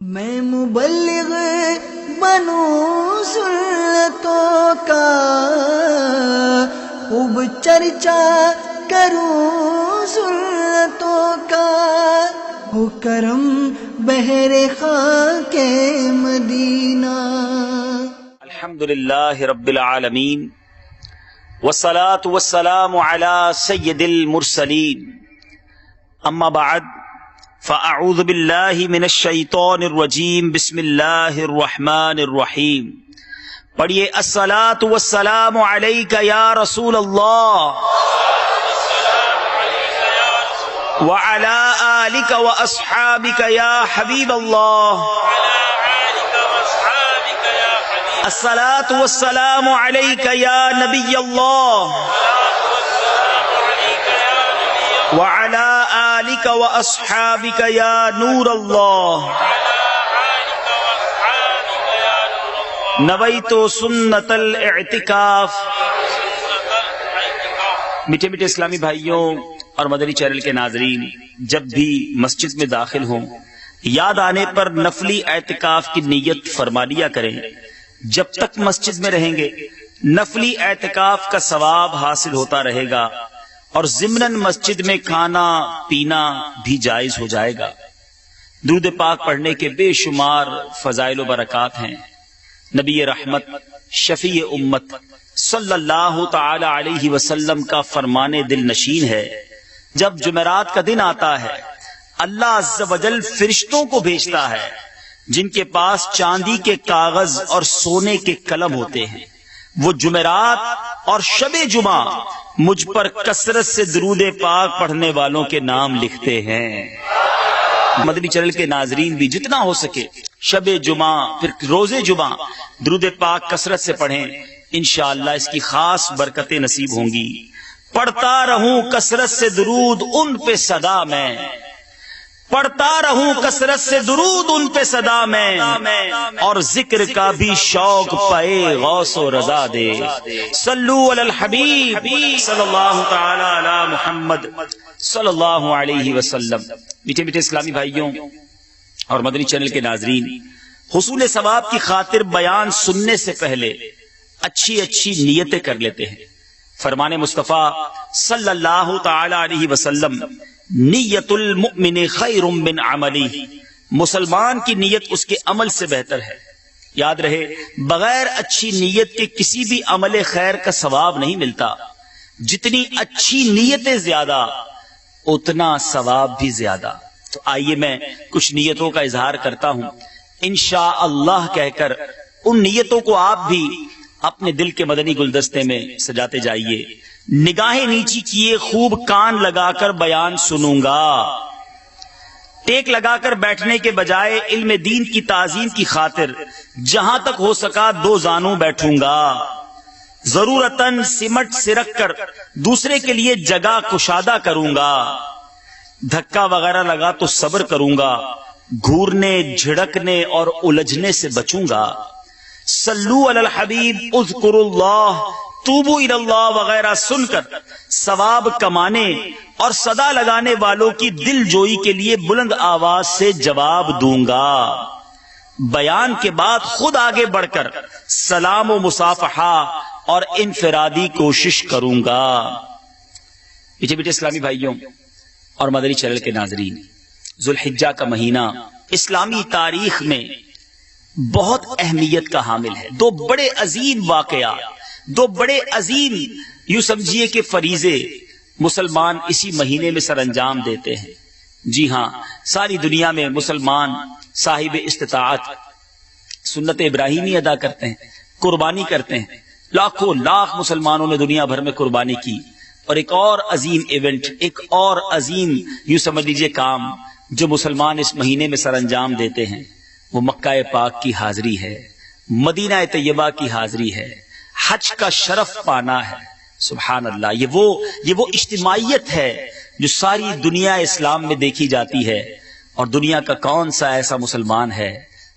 میں مبلغ بنوں سنتوں کا، خوب چرچا کروں سنتوں کا، ہو کرم بہر خاک مدینہ۔ الحمدللہ رب العالمین والصلاة والسلام على سید المرسلین، اما بعد فاعوذ باللہ من الشیطان الرجیم، بسم اللہ الرحمن الرحیم۔ پڑھیے الصلاة والسلام علیک یا رسول اللہ وعلی آلک واصحابک یا حبیب اللہ۔ الصلاة والسلام علیک یا نبی اللہ وعلی آلک واصحابک یا نور اللہ۔ نویت سنت الاعتکاف۔ میٹھے میٹھے اسلامی بھائیوں اور مدنی چینل کے ناظرین، جب بھی مسجد میں داخل ہوں یاد آنے پر نفلی اعتکاف کی نیت فرما لیا کریں۔ جب تک مسجد میں رہیں گے نفلی اعتکاف کا ثواب حاصل ہوتا رہے گا، اور ضمناً مسجد میں کھانا پینا بھی جائز ہو جائے گا۔ درود پاک پڑھنے کے بے شمار فضائل و برکات ہیں۔ نبی رحمت شفیع امت صلی اللہ تعالی علیہ وسلم کا فرمان دل نشین ہے، جب جمعرات کا دن آتا ہے اللہ عز و جل فرشتوں کو بھیجتا ہے جن کے پاس چاندی کے کاغذ اور سونے کے قلم ہوتے ہیں۔ وہ جمعرات اور شب جمعہ مجھ پر کثرت سے درود پاک پڑھنے والوں کے نام لکھتے ہیں۔ مدنی چینل کے ناظرین بھی جتنا ہو سکے شب جمعہ پھر روز جمعہ درود پاک کثرت سے پڑھیں، انشاءاللہ اس کی خاص برکتیں نصیب ہوں گی۔ پڑھتا رہوں کثرت سے درود ان پہ صدا میں، پڑھتا رہوں کثرت سے درود ان پہ صدا میں، اور ذکر کا بھی شوق پائے غوث و رضا دے۔ صلو علی الحبیب صلی اللہ تعالی علی محمد صلی اللہ علیہ وسلم۔ میٹھے میٹھے اسلامی بھائیوں اور مدنی چینل کے ناظرین، حصول ثواب کی خاطر بیان سننے سے پہلے اچھی اچھی نیتیں کر لیتے ہیں۔ فرمان مصطفیٰ صلی اللہ تعالی علیہ وسلم، نیت المؤمن خیر من عملی، مسلمان کی نیت اس کے عمل سے بہتر ہے۔ یاد رہے بغیر اچھی نیت کے کسی بھی عمل خیر کا ثواب نہیں ملتا۔ جتنی اچھی نیتیں زیادہ اتنا ثواب بھی زیادہ۔ تو آئیے میں کچھ نیتوں کا اظہار کرتا ہوں انشاءاللہ کہہ کر ان نیتوں کو آپ بھی اپنے دل کے مدنی گلدستے میں سجاتے جائیے۔ نگاہیں نیچی کیے خوب کان لگا کر بیان سنوں گا، ٹیک لگا کر بیٹھنے کے بجائے علم دین کی تعظیم کی خاطر جہاں تک ہو سکا دو زانوں بیٹھوں گا، ضرورتاً سمٹ سرک کر دوسرے کے لیے جگہ کشادہ کروں گا، دھکا وغیرہ لگا تو صبر کروں گا، گھورنے جھڑکنے اور الجھنے سے بچوں گا۔ صلو علی الحبیب اذکروا اللہ توبو الی اللہ وغیرہ سن کر ثواب کمانے اور صدا لگانے والوں کی دل جوئی کے لیے بلند آواز سے جواب دوں گا۔ بیان کے بعد خود آگے بڑھ کر سلام و مصافحہ اور انفرادی کوشش کروں گا۔ میٹھے میٹھے اسلامی بھائیوں اور مدنی چینل کے ناظرین، ذوالحجہ کا مہینہ اسلامی تاریخ میں بہت اہمیت کا حامل ہے۔ دو بڑے عظیم واقعات، دو بڑے عظیم یوں سمجھیے کہ فریضے مسلمان اسی مہینے میں سر انجام دیتے ہیں۔ جی ہاں، ساری دنیا میں مسلمان صاحب استطاعت سنت ابراہیمی ادا کرتے ہیں، قربانی کرتے ہیں۔ لاکھوں لاکھ مسلمانوں نے دنیا بھر میں قربانی کی۔ اور ایک اور عظیم ایونٹ، ایک اور عظیم یوں سمجھ لیجئے کام جو مسلمان اس مہینے میں سر انجام دیتے ہیں، وہ مکہ پاک کی حاضری ہے، مدینہ طیبہ کی حاضری ہے، حج کا شرف پانا ہے۔ سبحان اللہ، یہ وہ اجتماعیت ہے جو ساری دنیا اسلام میں دیکھی جاتی ہے۔ اور دنیا کا کون سا ایسا مسلمان ہے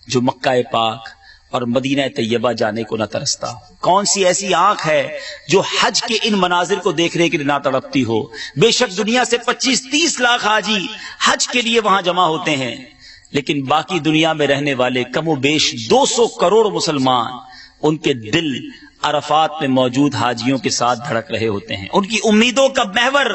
جو مکہ پاک اور مدینہ طیبہ جانے کو نہ ترستا ہو؟ کون سی ایسی آنکھ ہے جو حج کے ان مناظر کو دیکھنے کے لیے نہ تڑپتی ہو؟ بے شک دنیا سے 25-30 لاکھ حاجی حج کے لیے وہاں جمع ہوتے ہیں، لیکن باقی دنیا میں رہنے والے کم و بیش 200 کروڑ مسلمان، ان کے دل عرفات میں موجود حاجیوں کے ساتھ دھڑک رہے ہوتے ہیں. ان کی امیدوں کا محور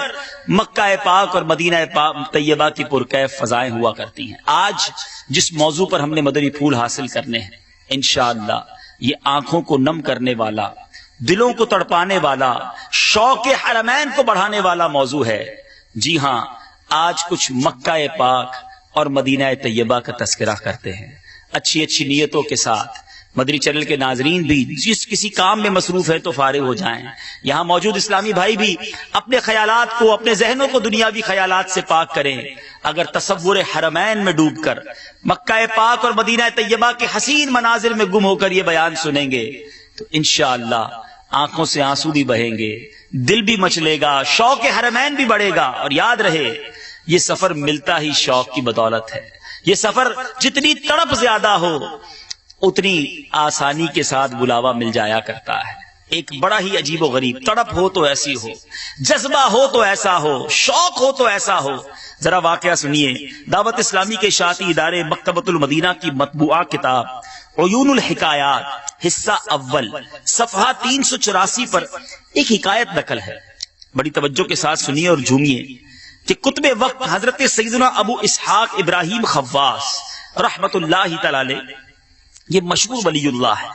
مکہ پاک اور مدینہ پاک طیبہ کی پرکیف فضائیں ہوا کرتی ہیں. آج جس موضوع پر ہم نے مدنی پھول حاصل کرنے ہیں، انشاءاللہ یہ آنکھوں کو نم کرنے والا، دلوں کو تڑپانے والا، شوق حرمین کو بڑھانے والا موضوع ہے. جی ہاں، آج کچھ مکہ پاک اور مدینہ طیبہ کا تذکرہ کرتے ہیں. اچھی اچھی نیتوں کے ساتھ مدنی چینل کے ناظرین بھی جس کسی کام میں مصروف ہے تو فارغ ہو جائیں. یہاں موجود اسلامی بھائی بھی اپنے خیالات کو، اپنے ذہنوں کو دنیاوی خیالات سے پاک کریں. اگر تصور حرمین میں ڈوب کر مکہ پاک اور مدینہ طیبہ کے حسین مناظر میں گم ہو کر یہ بیان سنیں گے تو انشاءاللہ آنکھوں سے آنسو بھی بہیں گے، دل بھی مچلے گا، شوق حرمین بھی بڑھے گا. اور یاد رہے، یہ سفر ملتا ہی شوق کی بدولت ہے. یہ سفر جتنی تڑپ زیادہ ہو اتنی آسانی کے ساتھ بلاوا مل جایا کرتا ہے. ایک بڑا ہی عجیب و غریب تڑپ ہو تو ایسی ہو، جذبہ ہو تو ایسا ہو، شوق ہو تو ایسا ہو. ذرا واقعہ سنیے. دعوت اسلامی کے اشاعتی ادارے مکتبۃ المدینہ کی مطبوعہ کتاب عیون الحکایات حصہ اول صفحہ 384 پر ایک حکایت نقل ہے. بڑی توجہ کے ساتھ سنیے اور جھومیے کہ کتب وقت حضرت سیدنا ابو اسحاق ابراہیم خواص رحمت اللہ تعالی علیہ، یہ مشہور ولی اللہ ہے.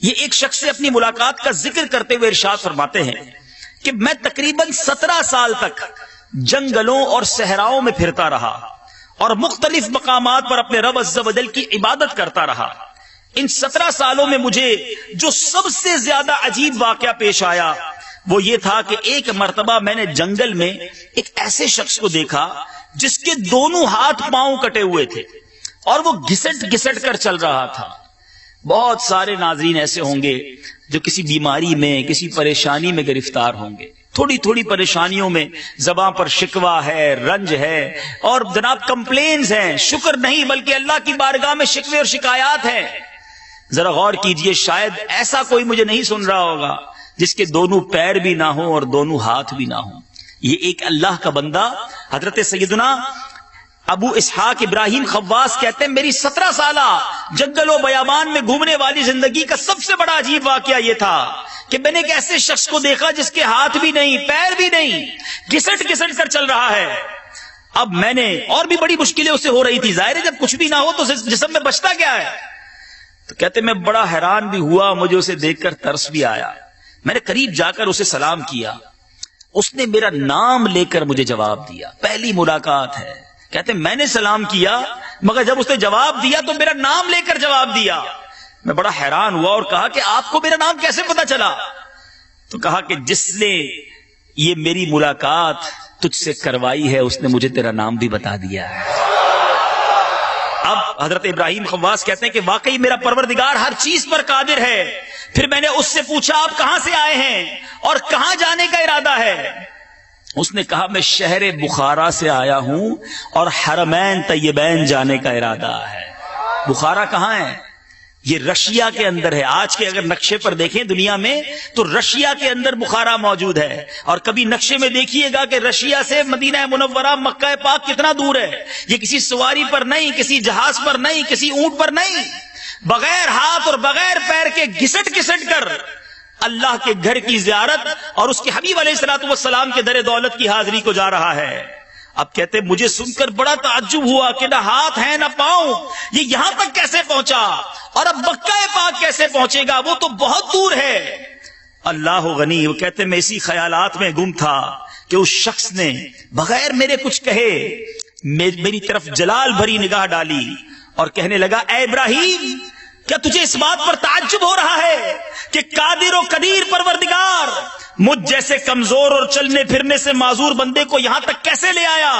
یہ ایک شخص سے اپنی ملاقات کا ذکر کرتے ہوئے ارشاد فرماتے ہیں کہ میں تقریباً 17 سال تک جنگلوں اور صحراؤں میں پھرتا رہا اور مختلف مقامات پر اپنے رب عز و جل کی عبادت کرتا رہا. ان 17 سالوں میں مجھے جو سب سے زیادہ عجیب واقعہ پیش آیا وہ یہ تھا کہ ایک مرتبہ میں نے جنگل میں ایک ایسے شخص کو دیکھا جس کے دونوں ہاتھ پاؤں کٹے ہوئے تھے اور وہ گھسٹ گھسٹ کر چل رہا تھا. بہت سارے ناظرین ایسے ہوں گے جو کسی بیماری میں، کسی پریشانی میں گرفتار ہوں گے. تھوڑی تھوڑی پریشانیوں میں زباں پر شکوہ ہے، رنج ہے اور جناب کمپلینز ہیں. شکر نہیں بلکہ اللہ کی بارگاہ میں شکوے اور شکایات ہیں. ذرا غور کیجئے، شاید ایسا کوئی مجھے نہیں سن رہا ہوگا جس کے دونوں پیر بھی نہ ہوں اور دونوں ہاتھ بھی نہ ہوں. یہ ایک اللہ کا بندہ حضرت سیدنا ابو اسحاق ابراہیم خواص کہتے ہیں میری 17 سالہ جنگل و بیابان میں گھومنے والی زندگی کا سب سے بڑا عجیب واقعہ یہ تھا کہ میں نے ایک ایسے شخص کو دیکھا جس کے ہاتھ بھی نہیں، پیر بھی نہیں، گھسٹ گھسٹ کر چل رہا ہے. اب میں نے اور بھی بڑی مشکلیں اسے ہو رہی تھی. ظاہر ہے جب کچھ بھی نہ ہو تو جسم میں بچتا کیا ہے. تو کہتے میں بڑا حیران بھی ہوا، مجھے اسے دیکھ کر ترس بھی آیا. میں نے قریب جا کر اسے سلام کیا. اس نے میرا نام لے کر مجھے جواب دیا. پہلی ملاقات ہے. کہتے میں نے سلام کیا مگر جب اس نے جواب دیا تو میرا نام لے کر جواب دیا. میں بڑا حیران ہوا اور کہا کہ آپ کو میرا نام کیسے پتا چلا؟ تو کہا کہ جس نے یہ میری ملاقات تجھ سے کروائی ہے اس نے مجھے تیرا نام بھی بتا دیا ہے. اب حضرت ابراہیم خواص کہتے ہیں کہ واقعی میرا پروردگار ہر چیز پر قادر ہے. پھر میں نے اس سے پوچھا آپ کہاں سے آئے ہیں اور کہاں جانے کا ارادہ ہے؟ اس نے کہا میں شہر بخارا سے آیا ہوں اور حرمین طیبین جانے کا ارادہ ہے. بخارا کہاں ہے؟ یہ رشیا کے اندر ہے. آج کے اگر نقشے پر دیکھیں دنیا میں تو رشیا کے اندر بخارا موجود ہے. اور کبھی نقشے میں دیکھیے گا کہ رشیا سے مدینہ منورہ مکہ پاک کتنا دور ہے. یہ کسی سواری پر نہیں، کسی جہاز پر نہیں، کسی اونٹ پر نہیں، بغیر ہاتھ اور بغیر پیر کے گھسٹ گھسٹ کر اللہ کے گھر کی زیارت اور اس کے حبیب علیہ الصلوۃ والسلام کے در دولت کی حاضری کو جا رہا ہے. اب کہتے مجھے سن کر بڑا تعجب ہوا کہ نہ ہاتھ ہے نہ پاؤں، یہ یہاں تک کیسے پہنچا اور اب مکہ پاک کیسے پہنچے گا؟ وہ تو بہت دور ہے. اللہ غنی. وہ کہتے میں اسی خیالات میں گم تھا کہ اس شخص نے بغیر میرے کچھ کہے میری طرف جلال بھری نگاہ ڈالی اور کہنے لگا اے ابراہیم، کیا تجھے اس بات پر تعجب ہو رہا ہے کہ قادر و قدیر پروردگار مجھ جیسے کمزور اور چلنے پھرنے سے معذور بندے کو یہاں تک کیسے لے آیا؟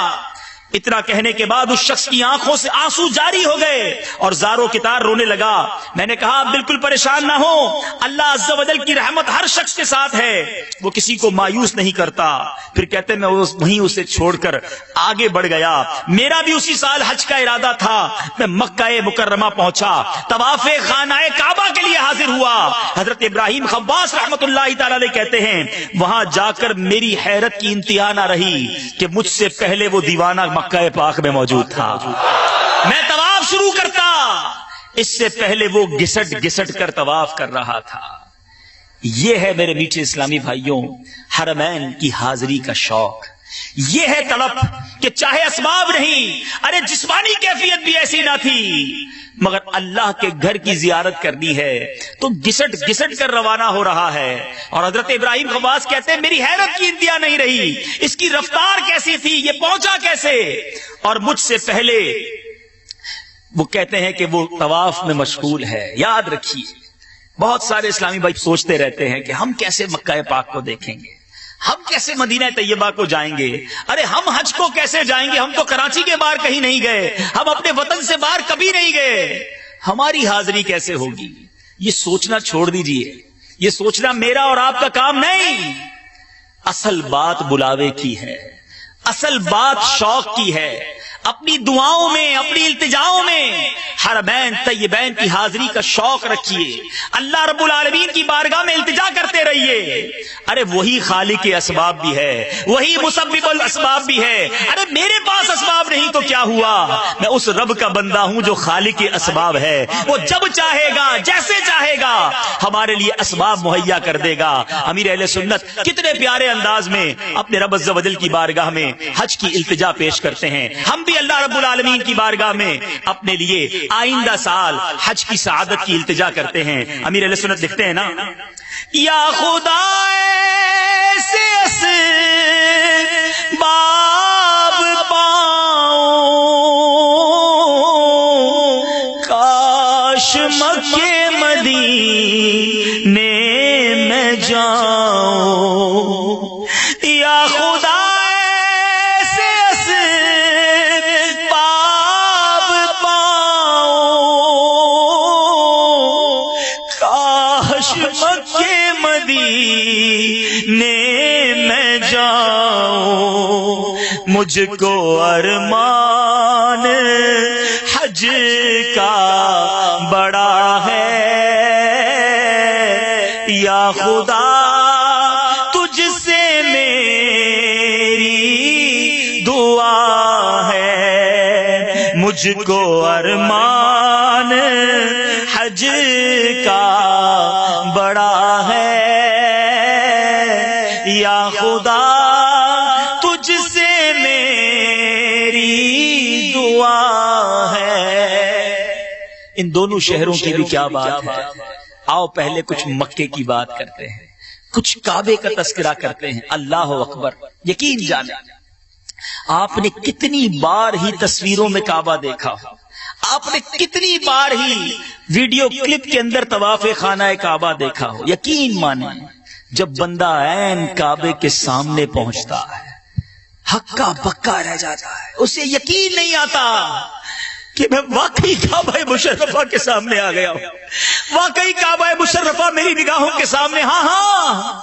اتنا کہنے کے بعد اس شخص کی آنکھوں سے آنسو جاری ہو گئے اور زاروں کی طرح رونے لگا. میں نے کہا بالکل پریشان نہ ہو، اللہ عز و جل کی رحمت ہر شخص کے ساتھ ہے، وہ کسی کو مایوس نہیں کرتا. پھر کہتے میں وہیں اسے چھوڑ کر آگے بڑھ گیا. میرا بھی اسی سال حج کا ارادہ تھا. میں مکہ مکرمہ پہنچا، طواف خانہ کعبہ کے لیے حاضر ہوا. حضرت ابراہیم خواص رحمت اللہ تعالی علیہ کہتے ہیں وہاں جا کر میری حیرت کی انتہا نہ رہی کہ مجھ سے پہلے وہ دیوانہ مکہ پاک میں موجود تھا. میں طواف طواف شروع کرتا، اس سے پہلے وہ گھسٹ گھسٹ کر طواف کر رہا تھا۔ یہ ہے میرے میٹھے اسلامی بھائیوں حرمین کی حاضری کا شوق، یہ ہے طلب کہ چاہے اسباب نہیں، ارے جسمانی کیفیت بھی ایسی نہ تھی، مگر اللہ کے گھر کی زیارت کرنی ہے تو گھسٹ گھسٹ کر روانہ ہو رہا ہے۔ اور حضرت ابراہیم خواص کہتے ہیں میری حیرت کی انتہا نہیں رہی، اس کی رفتار کیسی تھی، یہ پہنچا کیسے، اور مجھ سے پہلے وہ کہتے ہیں کہ وہ طواف میں مشغول ہے۔ یاد رکھیے بہت سارے اسلامی بھائی سوچتے رہتے ہیں کہ ہم کیسے مکہ پاک کو دیکھیں گے، ہم کیسے مدینہ طیبہ کو جائیں گے، ارے ہم حج کو کیسے جائیں گے، ہم تو کراچی کے باہر کہیں نہیں گئے، ہم اپنے وطن سے باہر کبھی نہیں گئے، ہماری حاضری کیسے ہوگی۔ یہ سوچنا چھوڑ دیجئے، یہ سوچنا میرا اور آپ کا کام نہیں، اصل بات بلاوے کی ہے، اصل بات شوق کی ہے۔ اپنی دعاؤں میں، اپنی التجاؤں میں حرمین طیبین کی حاضری کا شوق رکھیے، اللہ رب العالمین کی بارگاہ میں التجا کرتے رہیے۔ ارے وہی خالق اسباب بھی ہے، وہی مسبب الاسباب بھی ہے، ارے میرے پاس اسباب نہیں تو کیا ہوا، میں اس رب کا بندہ ہوں جو خالق اسباب ہے، وہ جب چاہے گا جیسے چاہے گا ہمارے لیے اسباب مہیا کر دے گا۔ امیر اہل سنت کتنے پیارے انداز میں اپنے رب عز و جل کی بارگاہ میں حج کی التجا پیش کرتے ہیں، ہم بھی اللہ رب العالمین کی بارگاہ میں اپنے لیے آئندہ سال حج کی سعادت کی التجا کرتے ہیں۔ امیر علیہ سنت لکھتے ہیں نا، یا خدا ایسے اسباب پاؤں کاش مکے مدینے میں جاؤں، یا خدا مکے مدینے میں جاؤں، مجھ کو ارمان حج کا بڑا ہے، یا خدا تجھ سے میری دعا ہے، مجھ کو ارمان حج کا بڑا ہے، یا خدا تجھ سے میری دعا ہے۔ ان دونوں شہروں کی بھی کیا بات ہے، آؤ پہلے کچھ مکے کی بات کرتے ہیں، کچھ کعبے کا تذکرہ کرتے ہیں۔ اللہ اکبر، یقین جانے آپ نے کتنی بار ہی تصویروں میں کعبہ دیکھا ہو، آپ نے کتنی بار ہی ویڈیو کلپ کے اندر طواف خانہ کعبہ دیکھا ہو، یقین مانیں جب بندہ عین کعبے کے سامنے پہنچتا ہے ہکا بکا رہ جاتا ہے، اسے یقین نہیں آتا کہ میں واقعی کعبہ مشرفہ کے سامنے آ گیا ہوں، واقعی کعبہ مشرفہ میری نگاہوں کے سامنے، ہاں ہاں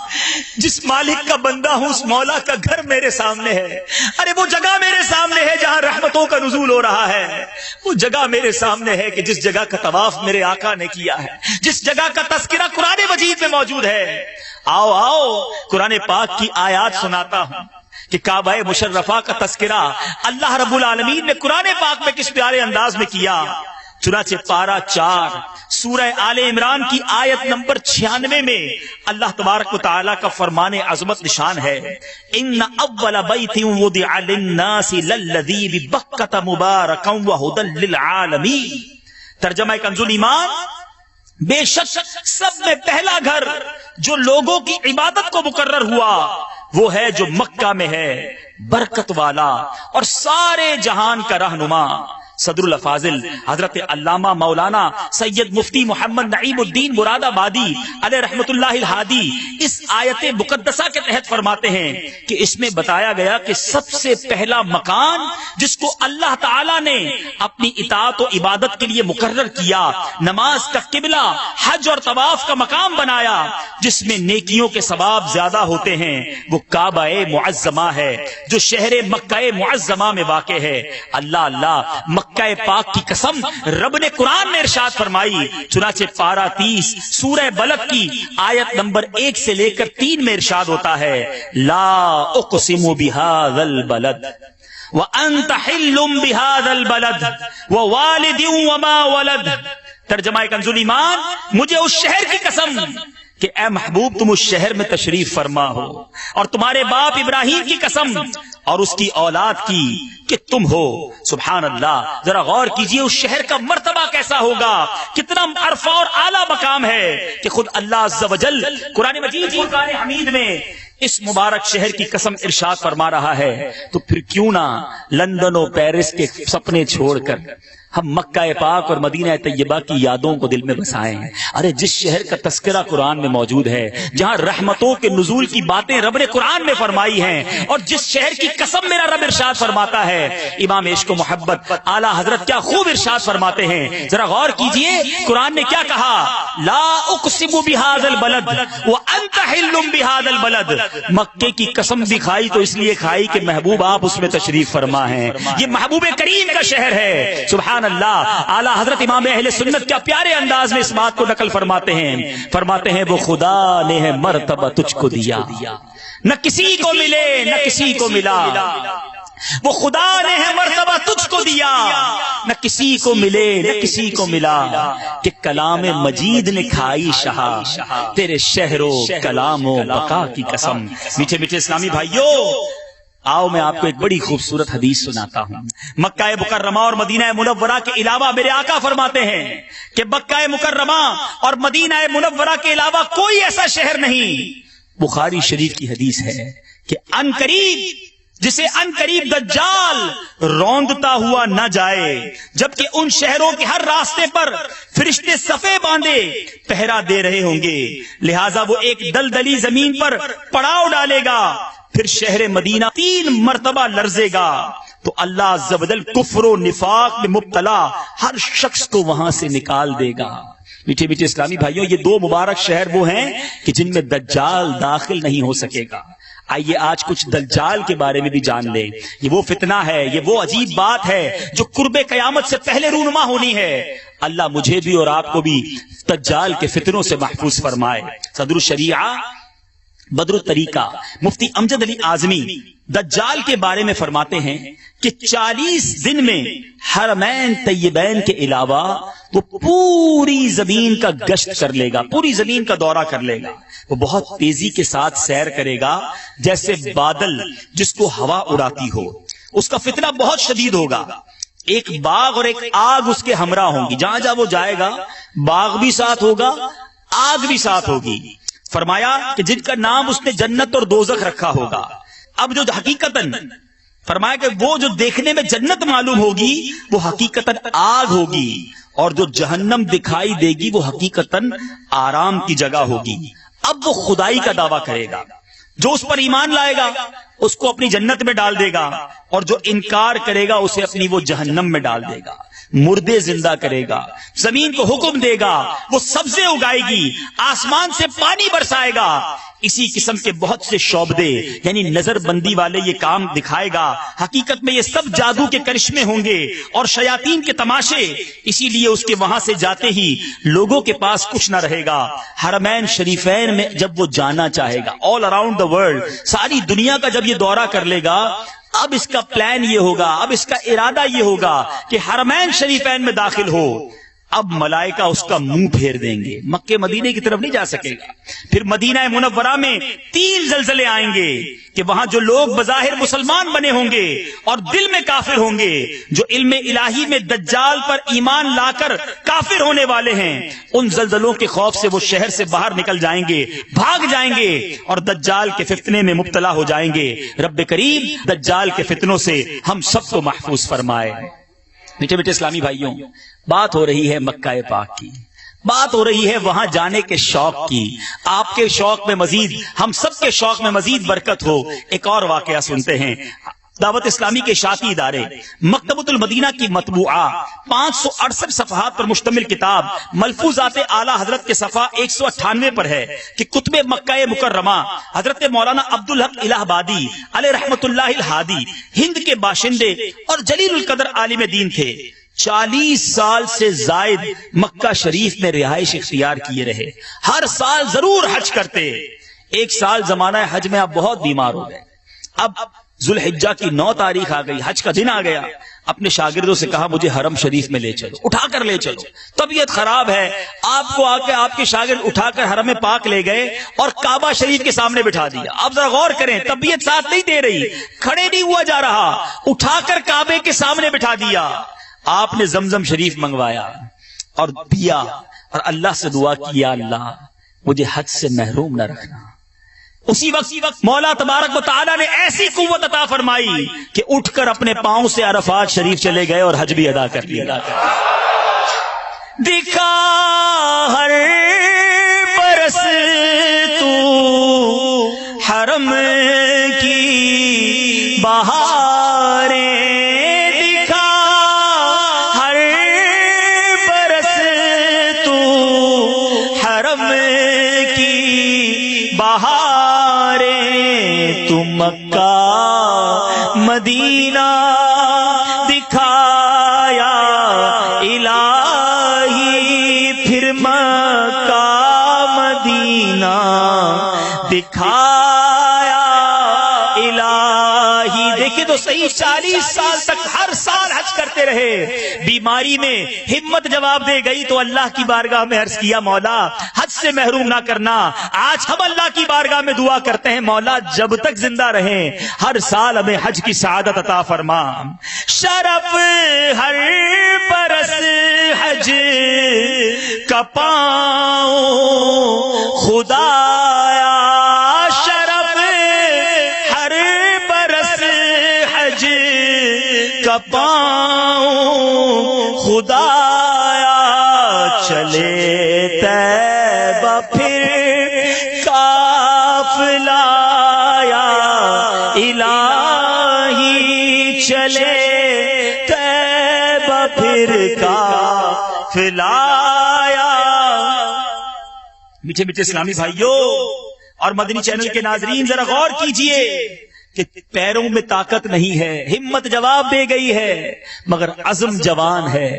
جس مالک کا بندہ ہوں اس مولا کا گھر میرے سامنے ہے، ارے وہ جگہ میرے سامنے ہے جہاں رحمتوں کا نزول ہو رہا ہے، وہ جگہ میرے سامنے ہے کہ جس جگہ کا طواف میرے آقا نے کیا ہے، جس جگہ کا تذکرہ قرآن مجید میں موجود ہے۔ آؤ آؤ قرآن پاک کی آیات سناتا ہوں کہ کعبہ مشرفہ کا تذکرہ اللہ رب العالمین نے قرآن پاک میں کس پیارے انداز میں کیا۔ چنانچہ پارہ 4 سورہ آل عمران کی آیت نمبر 96 میں اللہ تبارک و تعالیٰ کا فرمان عظمت نشان ہے، ان اول بیت وضع للناس للذی ببکۃ مبارکا وہدی للعالمین۔ ترجمہ کنز ایمان، بے شک سب میں پہلا گھر جو لوگوں کی عبادت کو مقرر ہوا وہ ہے جو مکہ میں ہے، برکت والا اور سارے جہان کا رہنما۔ صدر الافاضل حضرت علامہ مولانا سید مفتی محمد نعیم الدین مراد آبادی علیہ رحمت اللہ الہادی اس آیت مقدسہ کے تحت فرماتے ہیں کہ اس میں بتایا گیا کہ سب سے پہلا مکان جس کو اللہ تعالی نے اپنی اطاعت و عبادت کے لیے مقرر کیا، نماز کا قبلہ، حج اور طواف کا مقام بنایا، جس میں نیکیوں کے ثواب زیادہ ہوتے ہیں، وہ کعبہ معظمہ ہے جو شہر مکہ معظمہ میں واقع ہے۔ اللہ اللہ، مکہ پاک کی قسم رب نے قرآن میں ارشاد فرمائی، چنانچہ پارہ 30 سورہ بلد کی آیت نمبر 1 سے لے کر 3 میں ارشاد ہوتا ہے، لا اقسم بہذا البلد وَأَنْتَ حِلٌّ بِهَذَا الْبَلَدِ وَوَالِدٍ وَمَا وَلَدَ. ترجمہ کنز ایمان، مجھے اس شہر کی قسم کہ اے محبوب تم اس شہر میں تشریف فرما ہو، اور تمہارے باپ ابراہیم کی قسم اور اس کی اولاد کی کہ تم ہو. سبحان اللہ. ذرا غور کیجئے اس شہر کا مرتبہ کیسا ہوگا، کتنا عرفہ اور اعلیٰ مقام ہے کہ خود اللہ عز و جل قرآن مجید فرقان حمید میں اس مبارک شہر کی قسم ارشاد فرما رہا ہے. تو پھر کیوں نہ لندن و پیرس کے سپنے چھوڑ کر ہم مکہ پاک اور مدینہ طیبہ کی یادوں کو دل میں بسائیں. ارے جس شہر کا تذکرہ قرآن میں موجود ہے، جہاں رحمتوں کے نزول کی باتیں رب نے قرآن میں فرمائی ہیں، اور جس شہر کی قسم میرا رب ارشاد فرماتا ہے. امام عشق و محبت اعلیٰ حضرت کیا خوب ارشاد فرماتے ہیں. ذرا غور کیجئے قرآن نے کیا کہا، لا اقسم بہذا البلد وانت حل بہذا البلد. مکے کی قسم بھی کھائی تو اس لیے کھائی کہ محبوب آپ اس میں تشریف فرما ہیں، یہ محبوب کریم کا شہر ہے. سبحان اللہ. اعلیٰ حضرت امام اہل سنت کیا پیارے انداز میں اس بات کو نقل فرماتے ہیں وہ خدا نے ہے مرتبہ تجھ کو دیا، نہ کسی کو ملے نہ کسی کو ملا. وہ خدا نے ہے مرتبہ تجھ کو دیا، نہ کسی کو ملے نہ کسی کو ملا. کہ کلام مجید نے کھائی شہا تیرے شہر و کلام و بقا کی قسم. میٹھے میٹھے اسلامی بھائیوں، آؤ میں آپ کو ایک بڑی خوبصورت حدیث سناتا ہوں. مکہ مکرمہ اور مدینہ منورہ کے علاوہ میرے آقا فرماتے ہیں کہ مکہ مکرمہ اور مدینہ منورہ کے علاوہ کوئی ایسا شہر نہیں. بخاری شریف کی حدیث ہے کہ ان قریب جسے ان قریب دجال روندتا ہوا نہ جائے، جبکہ ان شہروں کے ہر راستے پر فرشتے صفے باندھے پہرا دے رہے ہوں گے، لہٰذا وہ ایک دلدلی زمین پر پڑاؤ ڈالے گا، پھر شہر مدینہ 3 مرتبہ لرزے گا تو اللہ عز و جل کفر و نفاق میں مبتلا ہر شخص کو وہاں سے نکال دے گا. میٹھے میٹھے اسلامی بھائیوں، یہ 2 مبارک شہر وہ ہیں کہ جن میں دجال داخل نہیں ہو سکے گا. آئیے آج کچھ دجال کے بارے میں بھی جان لیں. یہ وہ فتنہ ہے، یہ وہ عجیب بات ہے جو قرب قیامت سے پہلے رونما ہونی ہے. اللہ مجھے بھی اور آپ کو بھی دجال کے فتنوں سے محفوظ فرمائے. صدر الشریعہ بدر الطریقہ مفتی امجد علی اعظمی دجال کے بارے میں فرماتے ہیں کہ 40 دن میں حرمین طیبین کے علاوہ وہ پوری زمین کا گشت کر لے گا، پوری زمین کا دورہ کر لے گا. وہ بہت تیزی کے ساتھ سیر کرے گا جیسے بادل جس کو ہوا اڑاتی ہو. اس کا فتنہ بہت شدید ہوگا. ایک باغ اور ایک آگ اس کے ہمراہ ہوں گی. جہاں جہاں وہ جائے گا باغ بھی ساتھ ہوگا، آگ بھی ساتھ ہوگی. فرمایا کہ جن کا نام اس نے جنت اور دوزخ رکھا ہوگا. اب جو حقیقتاً فرمایا کہ وہ جو دیکھنے میں جنت معلوم ہوگی وہ حقیقتاً آگ ہوگی، اور جو جہنم دکھائی دے گی وہ حقیقتاً آرام کی جگہ ہوگی. اب وہ خدائی کا دعویٰ کرے گا. جو اس پر ایمان لائے گا اس کو اپنی جنت میں ڈال دے گا، اور جو انکار کرے گا اسے اپنی وہ جہنم میں ڈال دے گا. مردے زندہ کرے گا، زمین کو حکم دے گا، وہ سبزے اگائے گی، آسمان سے پانی برسائے گا. اسی قسم کے بہت سے شعبدے یعنی نظر بندی والے یہ کام دکھائے گا. حقیقت میں یہ سب جادو کے کرشمے ہوں گے اور شیاطین کے تماشے. اسی لیے اس کے وہاں سے جاتے ہی لوگوں کے پاس کچھ نہ رہے گا. حرمین شریفین میں جب وہ جانا چاہے گا، آل اراؤنڈ دا ورلڈ، ساری دنیا کا جب یہ دورہ کر لے گا، اب اس کا پلان یہ ہوگا، اب اس کا ارادہ یہ ہوگا کہ حرمین شریفین میں داخل ہو. اب ملائکہ اس کا منہ پھیر دیں گے، مکے مدینے کی طرف نہیں جا سکے گا. پھر مدینہ منورہ میں 3 زلزلے آئیں گے کہ وہاں جو لوگ بظاہر مسلمان بنے ہوں گے اور دل میں کافر ہوں گے، جو علم الہی میں دجال پر ایمان لا کر کافر ہونے والے ہیں، ان زلزلوں کے خوف سے وہ شہر سے باہر نکل جائیں گے، بھاگ جائیں گے اور دجال کے فتنے میں مبتلا ہو جائیں گے. رب کریم دجال کے فتنوں سے ہم سب کو محفوظ فرمائے. میٹھے میٹھے اسلامی بھائیوں، بات ہو رہی ہے مکہ پاک کی، بات ہو رہی ہے وہاں جانے کے شوق کی. آپ کے شوق میں مزید، ہم سب کے شوق میں مزید برکت ہو. ایک اور واقعہ سنتے ہیں. دعوت اسلامی کے اشاعتی ادارے مکتبۃ المدینہ کی مطبوعہ 568 صفحات پر مشتمل کتاب ملفوظات اعلیٰ حضرت کے صفحہ 198 پر ہے کہ کتب مکہ مکرمہ حضرت مولانا عبدالحق الہ آبادی علیہ رحمت اللہ الہادی ہند کے باشندے اور جلیل القدر عالم دین تھے. 40 سال سے زائد مکہ شریف میں رہائش اختیار کیے رہے. ہر سال ضرور حج کرتے. ایک سال زمانہ حج میں آپ بہت بیمار ہو گئے. اب ذوالحجہ کی 9 تاریخ آ گئی، حج کا دن آ گیا، اپنے شاگردوں سے کہا مجھے حرم شریف میں لے چلو، اٹھا کر لے چلو، طبیعت خراب ہے، آپ کو آ کے آپ کے شاگرد اٹھا کر حرم پاک لے گئے اور کعبہ شریف کے سامنے بٹھا دیا۔ آپ ذرا غور کریں، طبیعت ساتھ نہیں دے رہی، کھڑے نہیں ہوا جا رہا، اٹھا کر کعبے کے سامنے بٹھا دیا۔ آپ نے زمزم شریف منگوایا اور پیا اور اللہ سے دعا کی، یا اللہ مجھے حج سے محروم نہ رکھنا۔ اسی وقت مولا تبارک و تعالیٰ نے ایسی قوت عطا فرمائی کہ اٹھ کر اپنے پاؤں سے عرفات شریف چلے گئے اور حج بھی ادا کر لیا۔ دکھا ہر برس تو حرم کی بہاریں، دکھا ہر برس تو حرم کی بہاریں، تو مکہ مدینہ دکھایا الہی، پھر مکہ مدینہ دکھایا الہی۔ دیکھیں تو صحیح، 40 سال تک ہر سال حج کرتے رہے، بیماری میں ہمت جواب دے گئی تو اللہ کی بارگاہ میں عرض کیا مولا حج سے محروم نہ کرنا۔ آج ہم اللہ کی بارگاہ میں دعا کرتے ہیں مولا جب تک زندہ رہیں ہر سال ہمیں حج کی سعادت عطا فرما۔ شرف ہر برس حج کا پاؤں خدایا، شرف ہر برس حج کا پاؤں خدایا، چلے طیبہ پھر قافلہ یا الہی، چلے طیبہ پھر قافلہ یا۔ میٹھے میٹھے اسلامی بھائیوں اور مدنی چینل کے ناظرین، ذرا غور کیجئے کہ پیروں میں طاقت نہیں ہے، ہمت جواب دے گئی ہے، مگر عزم جوان ہے۔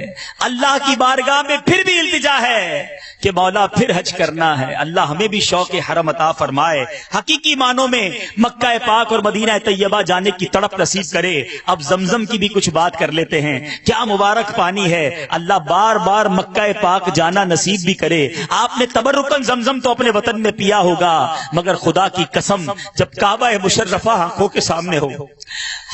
اللہ کی بارگاہ میں پھر بھی التجا ہے کہ مولا پھر حج کرنا ہے، اللہ ہمیں بھی شوق حرم عطا فرمائے، حقیقی معنوں میں مکہ پاک اور مدینہ طیبہ جانے کی تڑپ نصیب کرے۔ اب زمزم کی بھی کچھ بات کر لیتے ہیں، کیا مبارک پانی ہے، اللہ بار بار مکہ پاک جانا نصیب بھی کرے۔ آپ نے تبرکن زمزم تو اپنے وطن میں پیا ہوگا، مگر خدا کی قسم جب کعبہ مشرفہ آنکھوں کے سامنے ہو،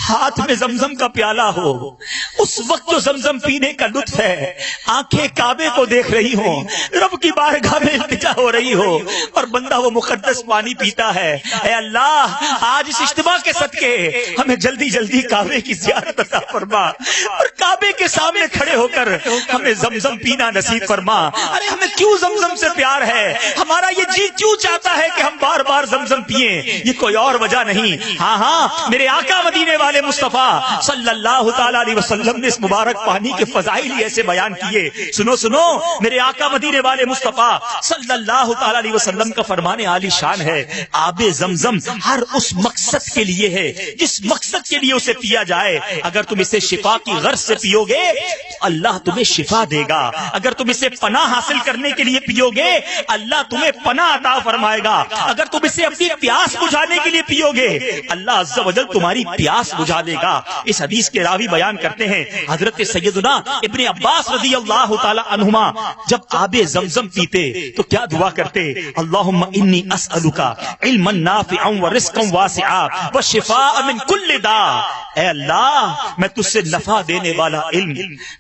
ہاتھ میں زمزم کا پیالہ ہو، اس وقت جو زمزم پینے کا لطف ہے، آنکھیں کعبے کو دیکھ رہی ہوں، رب کی بارگاہ میں التجا ہو رہی ہو اور بندہ وہ مقدس پانی پیتا ہے۔ اے اللہ آج اس اجتماع کے صدقے ہمیں جلدی جلدی کعبے کی زیارت عطا فرما اور کعبے کے سامنے کھڑے ہو کر ہمیں زمزم پینا نصیب فرما۔ ارے ہمیں کیوں زمزم سے پیار ہے، ہمارا یہ جی کیوں چاہتا ہے کہ ہم بار بار زمزم پیئیں، یہ کوئی اور وجہ نہیں۔ ہاں میرے آقا مدینے والے مصطفیٰ صلی اللہ تعالی علیہ وسلم نے اس مبارک پانی کے فضائل ایسے بیان کیے۔ سنو سنو، میرے آقا مدینے والے مصطفیٰ صلی اللہ تعالی علیہ وسلم کا فرمان عالی شان ہے، آب زمزم ہر اس مقصد کے لیے ہے جس مقصد کے لیے اسے پیا جائے۔ اگر تم اسے شفا کی غرض سے پیو گے تو اللہ تمہیں شفا دے گا، اگر تم اسے پناہ حاصل کرنے کے لیے پیو گے اللہ تمہیں پناہ عطا فرمائے گا، اگر تم اسے اپنی پیاس بجھانے کے لیے پیو گے اللہ عز و جل تمہاری پیاس بجھا دے گا۔ اس حدیث کے راوی بیان کرتے ہیں حضرت سیدنا ابن عباس رضی اللہ تعالی عنہما جب آب زمزم پیتے تو کیا دعا کرتے؟ اللہم انی اسألک علما نافعا ورزقا واسعا وشفاء من کل داء۔ اے اللہ میں تجھ سے نفع دینے والا علم،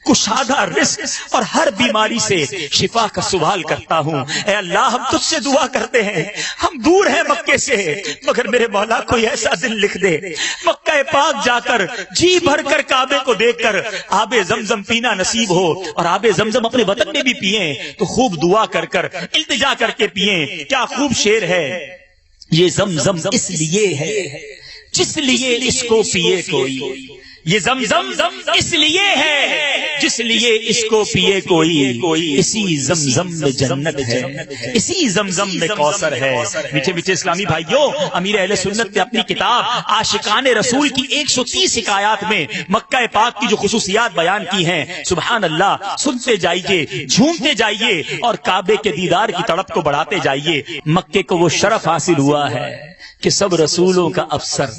کشادہ رزق اور ہر بیماری سے شفا کا سوال کرتا ہوں۔ اے اللہ ہم تجھ سے دعا کرتے ہیں، ہم دور ہیں مکے سے، مگر میرے مولا کوئی ایسا دن لکھ دے مکہ پاک جا کر جی بھر کر کعبے کو دیکھ کر آب زمزم پینا نصیب ہو، اور آب زمزم اپنے وطن میں بھی پیئیں تو خوب دعا کر کر التجا کر کے پیئیں۔ کیا خوب شعر ہے، یہ زمزم اس لیے ہے جس لیے اس کو پیے کوئی، یہ زمزم اس لیے ہے جس لیے اس کو پیے کوئی، اسی زمزم میں جنت ہے، اسی زمزم میں کوثر ہے۔ میٹھے میٹھے اسلامی بھائیوں، امیر اہل سنت نے اپنی کتاب عاشقان رسول کی 130 حکایات میں مکہ پاک کی جو خصوصیات بیان کی ہیں، سبحان اللہ، سنتے جائیے، جھومتے جائیے اور کعبے کے دیدار کی تڑپ کو بڑھاتے جائیے۔ مکے کو وہ شرف حاصل ہوا ہے کہ سب رسولوں کا افسر،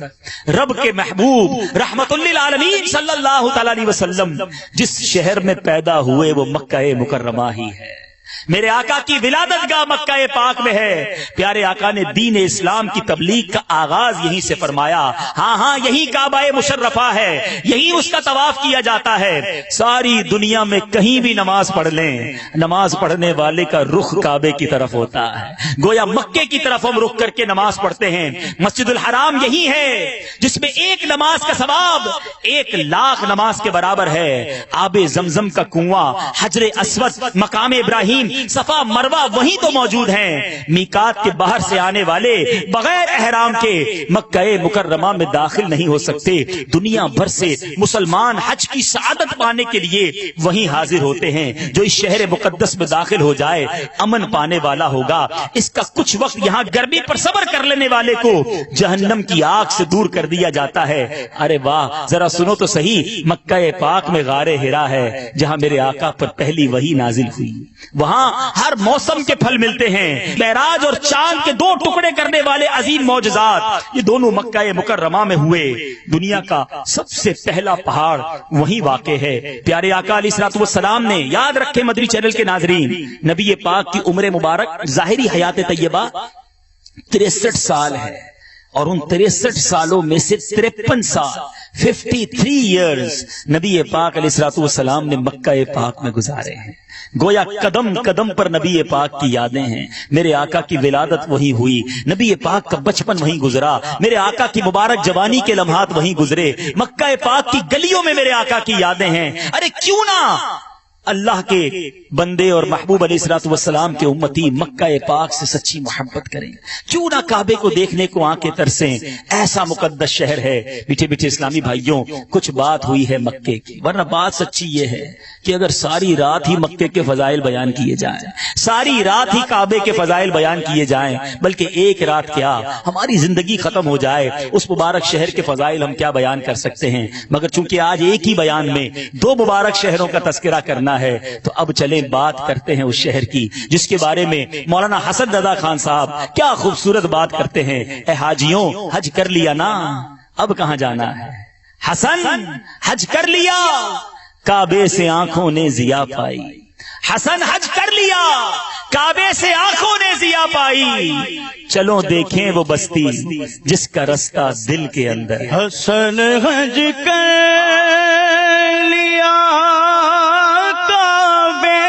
رب کے محبوب رحمت للعالمین صلی اللہ تعالی علیہ وسلم جس شہر میں پیدا ہوئے وہ مکہ مکرمہ ہی ہے۔ میرے آقا کی ولادت گاہ مکہ پاک میں ہے۔ پیارے آقا نے دین اسلام کی تبلیغ کا آغاز یہیں سے فرمایا۔ ہاں یہی کعبہ مشرفہ ہے، یہی اس کا طواف کیا جاتا ہے۔ ساری دنیا میں کہیں بھی نماز پڑھ لیں، نماز پڑھنے والے کا رخ کعبے کی طرف ہوتا ہے، گویا مکے کی طرف ہم رخ کر کے نماز پڑھتے ہیں۔ مسجد الحرام یہی ہے جس میں ایک نماز کا ثواب 1,00,000 نماز کے برابر ہے۔ آب زمزم کا کنواں، حجر اسود، مقام ابراہیم، صفا مروہ وہیں تو موجود ہیں۔ میقات کے باہر سے آنے والے بغیر احرام کے مکہ مکرمہ میں داخل نہیں ہو سکتے۔ دنیا بھر سے مسلمان حج کی سعادت پانے کے لیے وہیں حاضر ہوتے ہیں۔ جو اس شہر مقدس میں داخل ہو جائے امن پانے والا ہوگا۔ اس کا کچھ وقت یہاں گرمی پر صبر کر لینے والے کو جہنم کی آگ سے دور کر دیا جاتا ہے۔ ارے واہ، ذرا سنو تو صحیح، مکہ پاک میں غار ہرا ہے جہاں میرے آقا پر پہلی وحی نازل ہوئی۔ وہاں ہر موسم کے پھل ملتے ہیں۔ معراج اور چاند کے 2 ٹکڑے کرنے والے عظیم معجزات یہ دونوں مکہ مکرمہ میں ہوئے۔ دنیا کا سب سے پہلا پہاڑ وہیں واقع ہے۔ پیارے آقا علیہ الصلوۃ والسلام نے، یاد رکھے مدری چینل کے ناظرین، نبی پاک کی عمر مبارک ظاہری حیات طیبہ 63 سال ہے، اور ان 63 سالوں میں سے 53 سال 53 ایئرز نبی پاک علیہ الصلوۃ والسلام نے مکہ پاک میں گزارے ہیں۔ گویا قدم قدم پر نبی پاک کی یادیں ہیں۔ میرے آقا کی ولادت وہیں ہوئی، نبی پاک کا بچپن وہیں گزرا، میرے آقا کی مبارک جوانی کے لمحات وہیں گزرے۔ مکہ پاک کی گلیوں میں میرے آقا کی یادیں ہیں۔ ارے کیوں نہ اللہ کے بندے اور محبوب علیہ الصلوۃ والسلام کے امتی مکہ پاک سے سچی محبت کریں، کیوں نہ کعبے کو دیکھنے کو آنکھیں ترسیں۔ ایسا مقدس شہر ہے۔ میٹھے میٹھے اسلامی بھائیوں، کچھ بات ہوئی ہے مکے کی، ورنہ بات سچی یہ ہے کہ اگر ساری رات ہی مکے کے فضائل بیان کیے جائیں، ساری رات ہی کعبے کے فضائل بیان کیے جائیں، بلکہ ایک رات کیا ہماری زندگی ختم ہو جائے، اس مبارک شہر کے فضائل ہم کیا بیان کر سکتے ہیں۔ مگر چونکہ آج ایک ہی بیان میں 2 مبارک شہروں کا تذکرہ کرنا ہے، تو اب چلیں بات کرتے ہیں اس شہر کی جس کے بارے میں مولانا حسن رضا خان صاحب کیا خوبصورت بات کرتے ہیں۔ اے حاجیوں، حج کر لیا نا، اب کہاں جانا ہے؟ حسن حج کر لیا، کعبے سے آنکھوں نے ضیا پائی۔ حسن حج کر لیا، کعبے سے آنکھوں نے ضیا پائی۔ چلو دیکھیں وہ بستی جس کا رستہ دل کے اندر ہے۔ حسن حج کر لیا، کعبے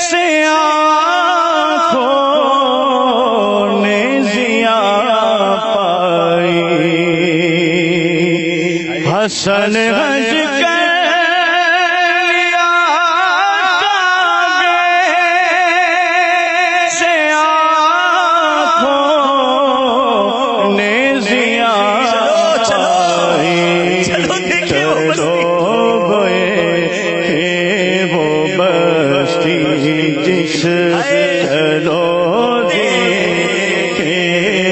سے آنکھوں نے ضیا پائی۔ حسن حج کر لیا، کعبے سے آنکھوں نے ضیا پائی۔ چلو دیکھیں